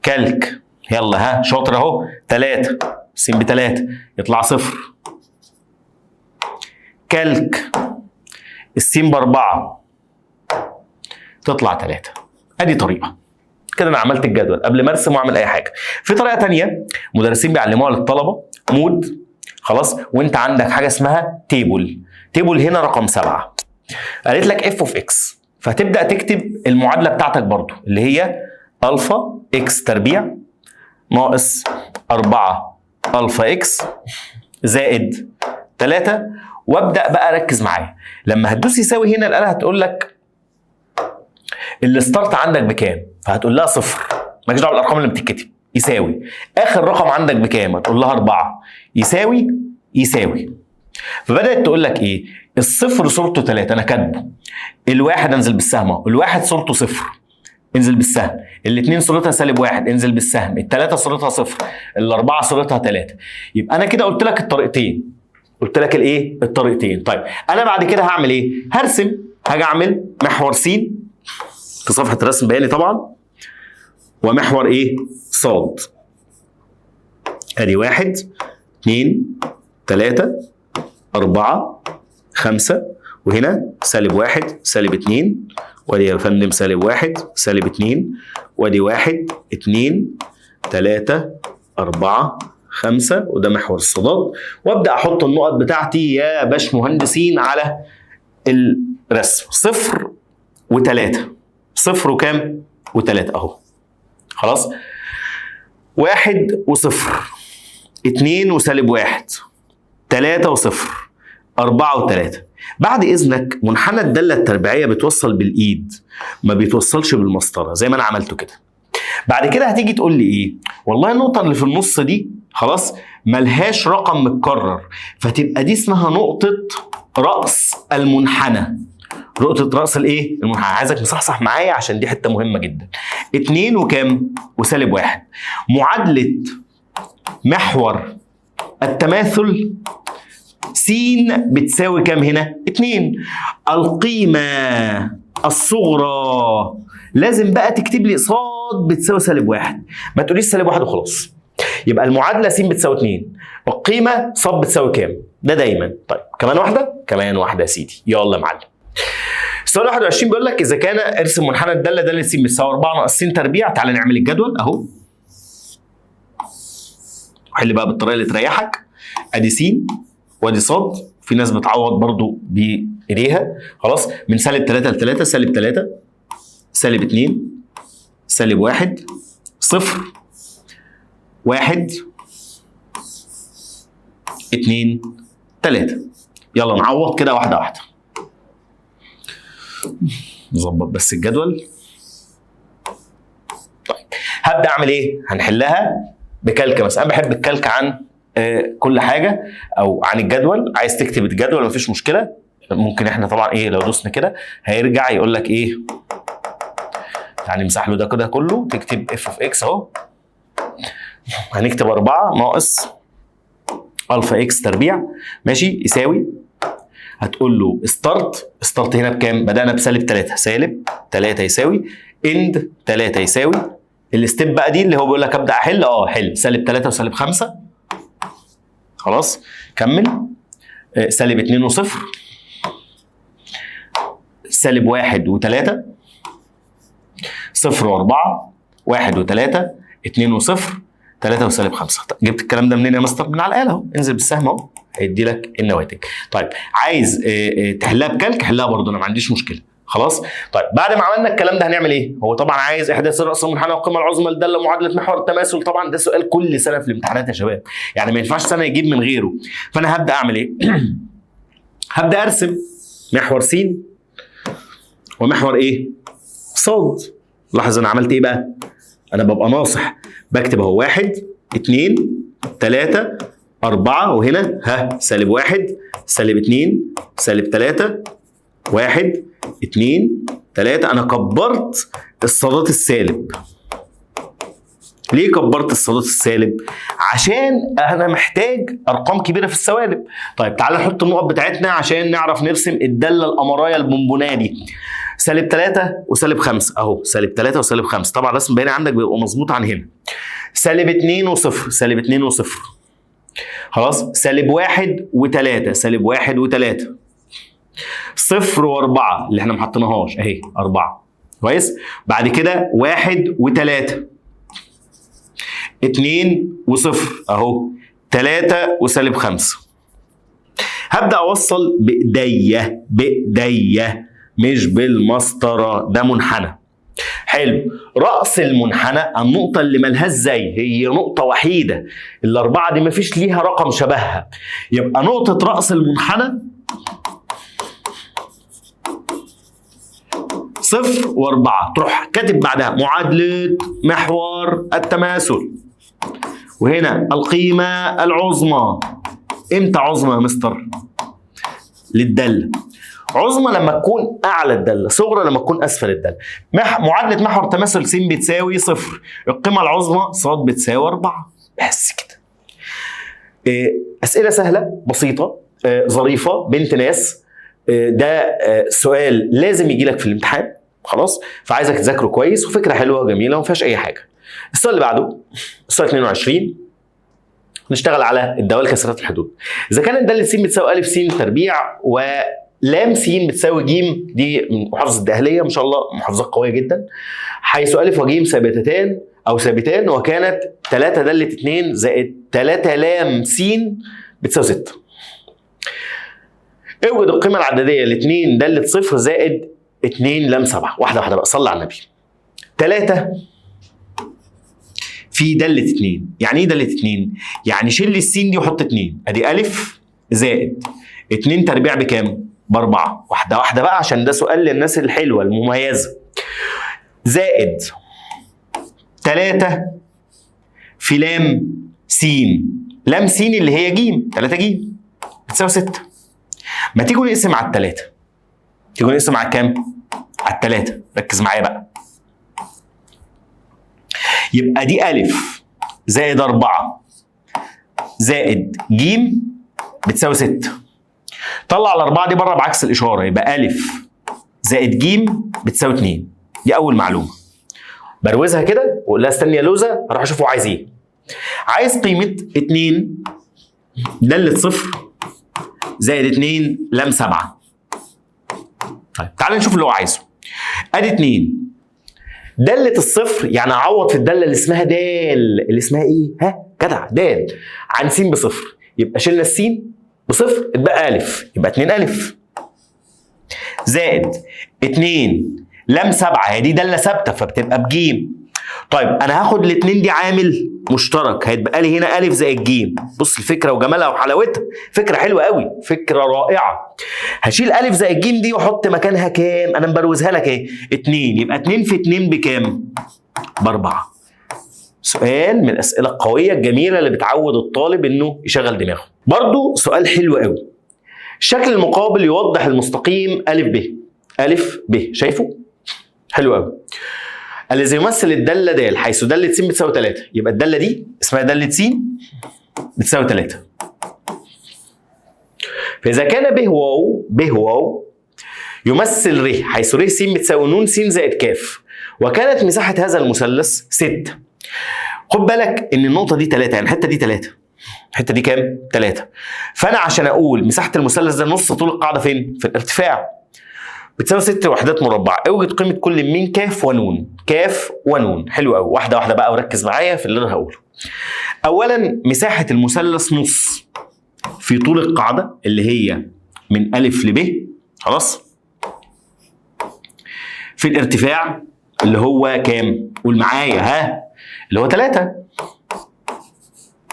S1: كالك يلا ها شاطر اهو 3 السين ب3 يطلع 0. كالك السين ب4 تطلع 3. ادي طريقه كده انا عملت الجدول قبل ما ارسم واعمل اي حاجه. في طريقه ثانيه مدرسين بيعلموها للطلبه، مود خلاص، وانت عندك حاجه اسمها تيبل. تيبل هنا رقم 7 قالت لك اف اوف اكس، فهتبدا تكتب المعادله بتاعتك برضو اللي هي الفا اكس تربيع ناقص 4 الفا اكس زائد 3. وابدا بقى ركز معايا، لما هتدوس يساوي هنا الاله هتقول لك الستارت عندك بكام، فهتقول لها 0 مالكش دعوه بالارقام اللي بتتكتب. يساوي اخر رقم عندك بكام، هتقول لها 4. يساوي فبدات تقول لك ايه، الصفر صورته 3 انا كاتبه، الواحد انزل بالسهم اهو، الواحد صورته 0 انزل بالسهم، الاثنين صورتها -1 انزل بالسهم، الثلاثه صورتها 0، الاربعه صورتها 3. يبقى انا كده قلت لك الطريقتين، قلت لك الايه الطريقتين. طيب انا بعد كده هعمل ايه؟ هرسم، هاجي اعمل محور س في صفحه رسم بياني طبعا، ومحور ايه صاد. ادي 1 2 3 4 5 وهنا -1 -2 وادي يا فندم -1 -2 وادي 1 2 3 4 5 وده محور الصادات. وابدا احط النقط بتاعتي يا باشمهندسين على الرسم. 0 و3 0 وكام؟ و3 اهو خلاص. 1 و0 2 وسالب1 3 و0 4 و3. بعد اذنك منحنى الداله التربيعيه بتوصل بالايد ما بيتوصلش بالمسطره زي ما انا عملته كده. بعد كده هتيجي تقول لي ايه؟ والله النقطه اللي في النص دي خلاص ملهاش رقم متكرر، فتبقى دي اسمها نقطه راس المنحنى. نقطه راس الايه؟ المنحنى. عايزك مصحصح معايا عشان دي حته مهمه جدا. 2 وكام؟ وسالب1. معادله محور التماثل س بتساوي كام هنا؟ 2. القيمة الصغرى لازم بقى تكتب لي صاد بتساوي -1، ما تقوليش -1 وخلاص. يبقى المعادلة س بتساوي 2، القيمة صاد بتساوي كام؟ ده دايما. طيب كمان واحدة يا سيدي، يلا يا معلم. السؤال 21 بيقول لك إذا كان ارسم منحنى الدالة دالة س بتساوي 4 ناقص س تربيع. تعالى نعمل الجدول أهو. وحل بقى بالطريقة اللي تريحك. أدي س وادي صاد، في ناس بتعوض برضو بايديها خلاص. من -3 ل3 -3 -2 -1 0 1 2 3. يلا نعوض كده واحده واحده. نظبط بس الجدول. طيب هبدا اعمل ايه؟ هنحلها بكالك مثلا. انا بحب الكالك عن كل حاجه او عن الجدول. عايز تكتب الجدول مفيش مشكله، ممكن احنا طبعا ايه لو دوسنا كده هيرجع يقول لك ايه، يعني نمسح له ده كده كله، تكتب اف اوف اكس اهو. هنكتب 4 ناقص الفا اكس تربيع ماشي يساوي، هتقول له ستارت هنا بكام؟ بدانا ب3 -3 يساوي اند 3 يساوي الستيب بقى دي اللي هو بيقول لك ابدا احل. حل -3 وسالب5 خلاص. كمل. -2 و0 -1 و3 0 و4 1 و3 2 و0 3 وسالب5. جبت الكلام ده منين يا مستر؟ من على الاله اهو. انزل بالسهم اهو هيدي لك النواتج. طيب عايز تحلها بكالك حلها برضه، انا ما عنديش مشكله خلاص. طيب بعد ما عملنا الكلام ده هنعمل ايه؟ هو طبعا عايز احداث راس المنحنى والقيمه العظمى للداله معادله محور التماثل. طبعا ده سؤال كل سنه في الامتحانات يا شباب، يعني ما ينفعش سنه يجيب من غيره. فانا هبدا اعمل ايه؟ هبدا ارسم محور س ومحور ايه؟ صاد. لاحظ انا عملت ايه بقى؟ انا ببقى ناصح، بكتب اهو 1 2 3 4 وهنا -1 -2 -3 1 2 3. انا كبرت الصادات السالب ليه كبرت الصادات السالب؟ عشان انا محتاج ارقام كبيره في السوالب. طيب تعالى نحط النقط بتاعتنا عشان نعرف نرسم الداله القمريه البونبونيه دي. -3 و-5 اهو، -3 و-5. طبعا الرسم باين عندك بيبقى مظبوط عن هنا. -2 وصفر، -2 وصفر. خلاص. -1 و3، -1 و3. 0 و4 اللي احنا ما حطيناهاش اهي 4. كويس. بعد كده 1 و3، 2 وصفر اهو، 3 وسالب 5. هبدا اوصل بايديا مش بالمسطره، ده منحنى. حلو. راس المنحنى النقطه اللي ملهاش زي، هي نقطه وحيده، الاربعه دي مفيش ليها رقم شبهها، يبقى نقطه راس المنحنى 0 و4. تروح كاتب بعدها معادله محور التماثل، وهنا القيمه العظمى. امتى عظمى يا مستر؟ للداله. عظمى لما تكون اعلى الداله، صغرى لما تكون اسفل الداله. معادله محور تماثل س بتساوي 0، القيمه العظمى ص بتساوي 4. بس كده. اسئله سهله بسيطه ظريفه بنت ناس. ده سؤال لازم يجي لك في الامتحان. خلاص. فعايزك تذاكره كويس، وفكره حلوه وجميله وما فيهاش اي حاجه. السؤال اللي بعده السؤال 22. نشتغل على الدوال كسرات الحدود. اذا كانت داله س بتساوي ا س تربيع ولام س بتساوي ج، دي من محافظه الدهليه ما شاء الله، محافظات قويه جدا، حيث ا وج ثابتتان او ثابتان، وكانت 3 داله 2 زائد 3 لام س بتساوي 6. اوجد القيمه العدديه ل 2 داله 0 زائد 2 لام 7. واحده واحده بقى، صلي على النبي. 3 في داله 2. يعني ايه داله 2؟ يعني شيل السين دي وحط 2. ادي ا زائد 2 تربيع بكام؟ ب4. واحده واحده بقى عشان ده سؤال للناس الحلوه المميزه. زائد 3 في لام س. لام س اللي هي ج، 3 ج بتساوي 6. ما تيجوا نقسم على ال3. تيجوا نقسم على كام؟ على ال3. ركز معايا بقى. يبقى دي ا زائد 4 زائد ج بتساوي 6. طلع ال4 دي بره بعكس الاشاره، يبقى ا زائد ج بتساوي 2. دي اول معلومه. بروزها كده واقول لها استني يا لوزه اروح اشوف هو عايز ايه. عايز قيمه 2 داله 0 زائد 2 لام 7. طيب تعالى نشوف اللي هو عايزه. ادي 2 داله الصفر، يعني اعوض في الداله اللي اسمها دال، اللي اسمها ايه؟ ها جدع، دال عن س بصفر. يبقى شلنا السين بصفر اتبقى ا، يبقى 2 ا زائد 2 لام 7. هي دي داله ثابته فبتبقى بجيم. طيب انا هاخد الاثنين دي عامل مشترك، هيتبقى لي هنا ا زائد ج. بص الفكره وجمالها وحلاوتها، فكره حلوه قوي، فكره رائعه. هشيل ا زائد ج دي واحط مكانها كام؟ انا مبروزها لك اهي 2، يبقى 2 في 2 بكام؟ ب4. سؤال من الاسئله القويه الجميله اللي بتعود الطالب انه يشغل دماغه. برضو سؤال حلو قوي. الشكل المقابل يوضح المستقيم ا ب. ا ب شايفه؟ حلو قوي. الذي يمثل الداله د حيث داله س بتساوي 3، يبقى الداله دي اسمها داله س بتساوي 3. فاذا كان ب واو يمثل ر حيث ر س بتساوي ن س زائد ك، وكانت مساحه هذا المثلث 6. خد بالك ان النقطه دي 3، يعني الحته دي 3، الحته دي كام؟ 3. فانا عشان اقول مساحه المثلث ده نص طول القاعده فين؟ في الارتفاع. بتساوي 6 وحدات مربعه. اوجد قيمه كل من ك ونون. ك ونون. حلو قوي. واحده واحده بقى وركز معايا في اللي انا هقوله. اولا مساحه المثلث نص في طول القاعده اللي هي من ا ل ب، خلاص، في الارتفاع اللي هو كام؟ قول معايا ها، اللي هو 3.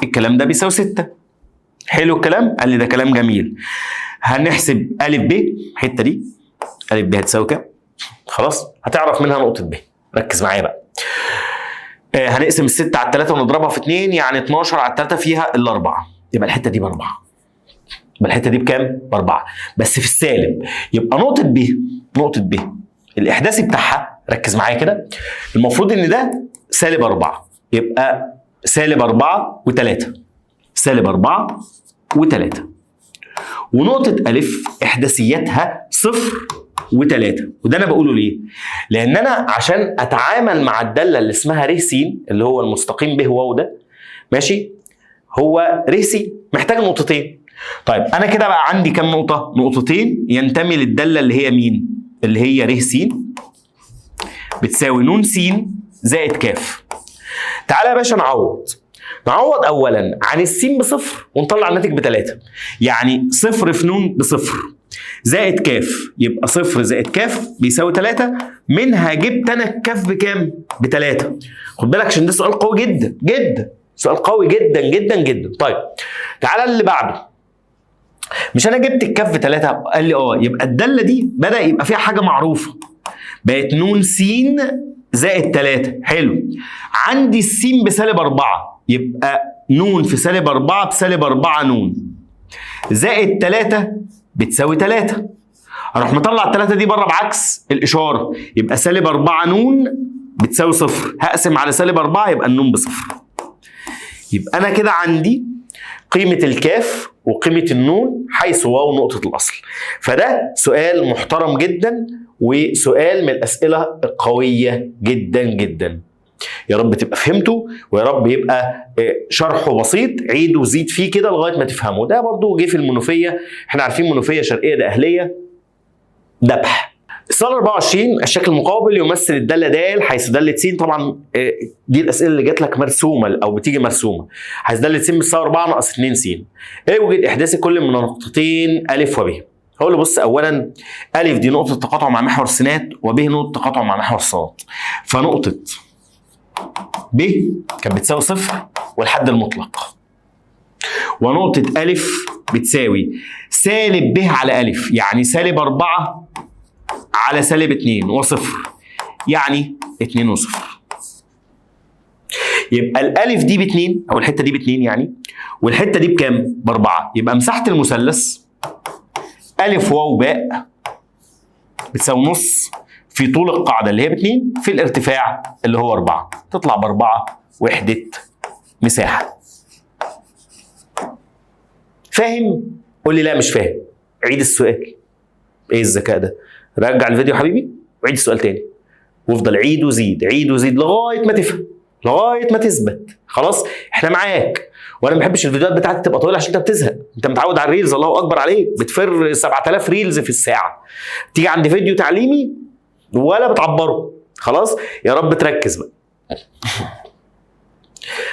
S1: الكلام ده بيساوي 6. حلو الكلام؟ قال لي ده كلام جميل. هنحسب ا ب، الحته دي ا ب هتساوي كام؟ خلاص هتعرف منها نقطه ب. ركز معايا بقى. هنقسم ال6 على 3 ونضربها في 2، يعني 12 على 3 فيها ال4، يبقى الحته دي ب4. يبقى الحته دي بكام؟ ب4 بس في السالب. يبقى نقطه ب الاحداثي بتاعها، ركز معايا كده، المفروض ان ده -4. يبقى سالب 4 و3. سالب 4 و3. ونقطة أ إحداثياتها 0 و3. وده أنا بقوله ليه؟ لأن أنا عشان أتعامل مع الدالة اللي اسمها ر س اللي هو المستقيم ب واو ده، ماشي؟ هو ر س محتاج نقطتين. طيب أنا كده بقى عندي كام نقطة؟ نقطتين ينتمي للدالة اللي هي مين؟ اللي هي ر س بتساوي ن س زائد ك. تعالى يا باشا نعوض اولا عن السين بصفر ونطلع الناتج ب3. يعني صفر في ن بصفر زائد ك، يبقى صفر زائد ك بيساوي 3. منها جبت انا الكاف بكام؟ ب3. خد بالك عشان ده سؤال قوي جدا جدا، سؤال قوي جدا جدا جدا. طيب تعالى اللي بعده. مش انا جبت الكاف ب3؟ قال لي يبقى الداله دي بدا يبقى فيها حاجه معروفه، بقت ن س زائد 3. حلو. عندي السين بسالب 4، يبقى ن في سالب 4 بسالب 4 ن زائد 3 بتساوي 3. اروح مطلع ال3 دي بره بعكس الاشاره، يبقى سالب 4 ن بتساوي 0. هقسم على سالب 4 يبقى النون بصفر. يبقى انا كده عندي قيمه الكاف وقيمه النون حيث واو نقطه الاصل. فده سؤال محترم جدا وسؤال من الاسئله القويه جدا جدا. يا رب تبقى فهمته، ويا رب يبقى شرحه بسيط. عيد وزيد فيه كده لغايه ما تفهمه. ده برضو جه في المنوفيه، احنا عارفين منوفيه شرقيه ده اهليه ذبح. السؤال 24 الشكل المقابل يمثل الداله د حيث داله س. طبعا دي الاسئله اللي جات لك مرسومه او بتيجي مرسومه. حيث داله س بتساوي 4 ناقص 2 س. اوجد احداث كل من النقطتين ا وب. هقول له بص، اولا ا دي نقطه تقاطع مع محور السينات، وب نقطه تقاطع مع محور الصاد. فنقطه ب كانت بتساوي 0 والحد المطلق، ونقطه ا بتساوي سالب ب على ا، يعني سالب 4 على سالب 2 وصفر، يعني 2 وصفر. يبقى الالف دي ب2 او الحته دي ب2 يعني، والحته دي بكام؟ ب4. يبقى مساحه المثلث ا واو باء بتساوي نص في طول القاعده اللي هي ب2 في الارتفاع اللي هو 4. تطلع ب4 وحده مساحه. فاهم؟ قول لي لا مش فاهم. عيد السؤال. ايه الذكاء ده؟ رجع الفيديو يا حبيبي وعيد السؤال تاني، وافضل عيد وزيد عيد وزيد لغايه ما تفهم، لغايه ما تثبت. خلاص احنا معاك. وانا ما بحبش الفيديوهات بتاعتي تبقى طويله عشان انت بتزهق. انت متعود على الريلز، الله اكبر عليك، بتفر 7000 ريلز في الساعه. تيجي عند فيديو تعليمي ولا بتعبره. خلاص يا رب تركز بقى.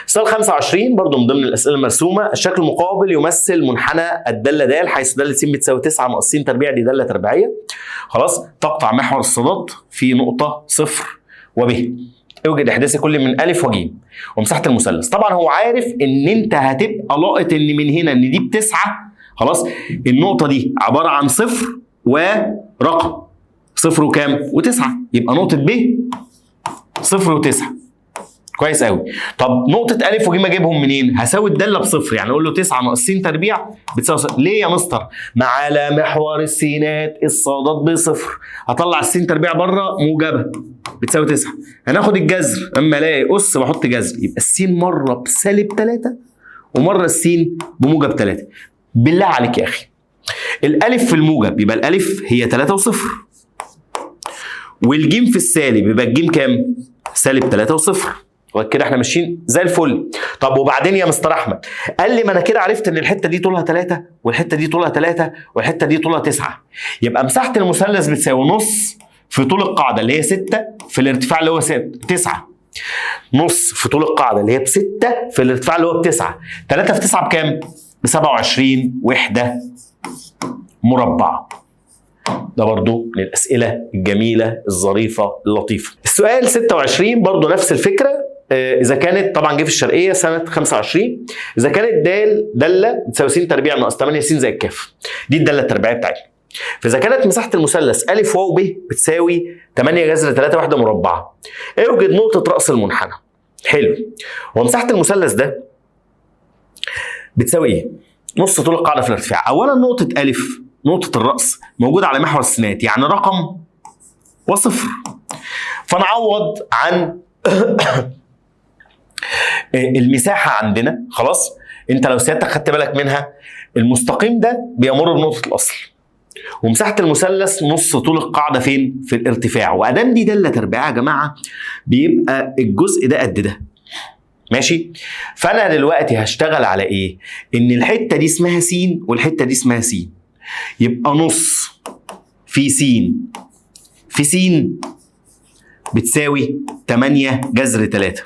S1: سؤال 25 برضو من ضمن الاسئله المرسومه. الشكل المقابل يمثل منحنى الداله د حيث داله س بتساوي 9 ناقص س تربيع، دي داله تربيعيه. خلاص تقطع محور الصادات في نقطه 0 وب. اوجد احداث كل من ا وج ومساحه المثلث. طبعا هو عارف ان انت هتبقى لاقط ان من هنا ان دي ب9. خلاص النقطه دي عباره عن 0 ورقم 0 وكام؟ و9. يبقى نقطه ب 0 و9. كويس قوي. طب نقطة أ وج اجيبهم منين؟ هساوي الدالة بصفر، يعني أقول له 9 ناقص س تربيع بتساوي صفر. ليه يا مستر؟ ما على محور السينات الصادات بصفر. هطلع الس تربيع بره موجبة بتساوي 9. هناخد الجذر، أما ألاقي أس بحط جذر، يبقى الس مرة بسالب 3 ومرة الس بموجب 3. بالله عليك يا أخي. الألف في الموجب يبقى الألف هي 3 وصفر. والجيم في السالب يبقى الجيم كام؟ سالب 3 وصفر. وكده احنا ماشيين زي الفل. طب وبعدين يا مستر احمد؟ قال لي ما انا كده عرفت ان الحته دي طولها 3 والحته دي طولها 3 والحته دي طولها 9. يبقى مساحه المثلث بتساوي نص في طول القاعده اللي هي 6 في الارتفاع اللي هو 9. نص في طول القاعده اللي هي ب6 في الارتفاع اللي هو ب9. 3 في 9 بكام؟ ب27 وحده مربعه. ده برضو من الاسئله الجميله الظريفه اللطيفه. السؤال 26 برضو نفس الفكره. اذا كانت طبعا جه في الشرقيه سنه 25. اذا كانت داله بتساوي س تربيع ناقص 8 س زائد ك، دي الداله التربيعيه بتاعتنا. فاذا كانت مساحه المثلث ا واو ب بتساوي 8 جذر 3 وحده مربعه، اوجد نقطه راس المنحنى. حلو. هو مساحه المثلث ده بتساوي ايه؟ نص طول القاعده في الارتفاع. اولا نقطه ا نقطه الراس موجوده على محور السينات، يعني رقم وصفر. فنعوض عن المساحه عندنا خلاص، انت لو سيادتك خدت بالك منها، المستقيم ده بيمر بنقطه الاصل، ومساحه المثلث نص طول القاعده فين؟ في الارتفاع. وادام دي داله تربيعيه يا جماعه بيبقى الجزء ده قد ده. ماشي؟ فانا دلوقتي هشتغل على ايه؟ ان الحته دي اسمها س والحته دي اسمها س، يبقى نص في س في س بتساوي 8 جذر 3.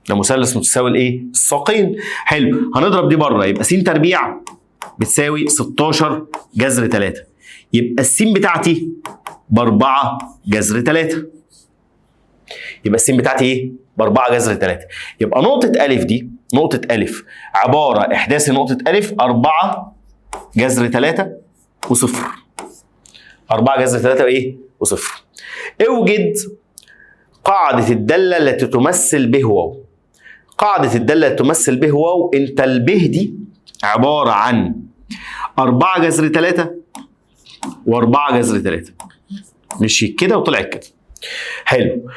S1: ده مثلث متساوي الايه؟ الساقين. حلو، هنضرب دي بره، يبقى س تربيع بتساوي 16 جذر 3، يبقى السين بتاعتي ب4 جذر 3. يبقى السين بتاعتي ايه؟ ب4 جذر 3. يبقى نقطة أ دي، نقطة أ عبارة إحداث نقطة أ 4 جذر 3 وصفر. 4 جذر 3 وإيه؟ وصفر. اوجد قاعدة الدالة التي تمثل ب واو. قاعدة الدالة التي تمثل ب واو، أنت الب دي عبارة عن 4 جذر 3 و4 جذر 3. مشيت كده وطلعت كده. حلو.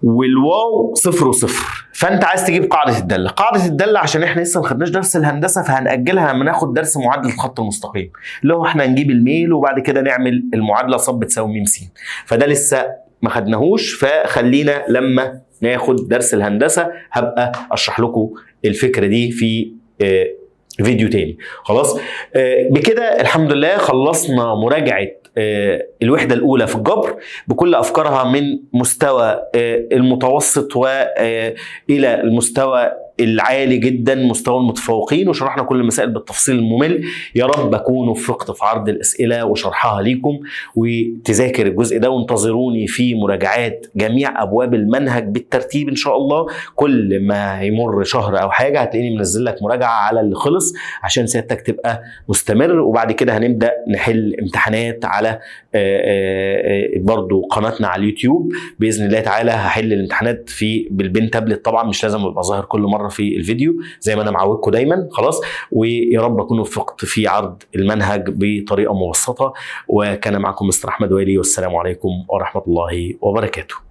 S1: والواو صفر وصفر، فانت عايز تجيب قاعده الداله. قاعده الداله عشان احنا لسه ما خدناش درس الهندسه فهنأجلها لما ناخد درس معادله الخط المستقيم، اللي هو احنا نجيب الميل وبعد كده نعمل المعادله ص بتساوي م س، فده لسه ما خدناهوش، فخلينا لما ناخد درس الهندسه هبقى اشرح لكم الفكره دي في فيديو تاني. خلاص بكده الحمد لله خلصنا مراجعه الوحدة الأولى في الجبر بكل أفكارها من مستوى المتوسط وإلى المستوى العالي جدا، مستوى المتفوقين، وشرحنا كل المسائل بالتفصيل الممل. يا رب أكون وفقت في عرض الأسئلة وشرحها ليكم، وتذاكر الجزء ده، وانتظروني في مراجعات جميع أبواب المنهج بالترتيب إن شاء الله. كل ما يمر شهر أو حاجة هتلاقيني منزل لك مراجعة على اللي خلص عشان سيادتك تبقى مستمر، وبعد كده هنبدأ نحل امتحانات على برضو قناتنا على اليوتيوب بإذن الله تعالى. هحل الامتحانات بالبن تابلت، طبعا مش لازم يبقى ظاهر كل مرة في الفيديو زي ما انا معودكم دايما. خلاص، ويا رب اكون وفقت في عرض المنهج بطريقه مبسطه. وكان معكم مستر احمد والي، والسلام عليكم ورحمه الله وبركاته.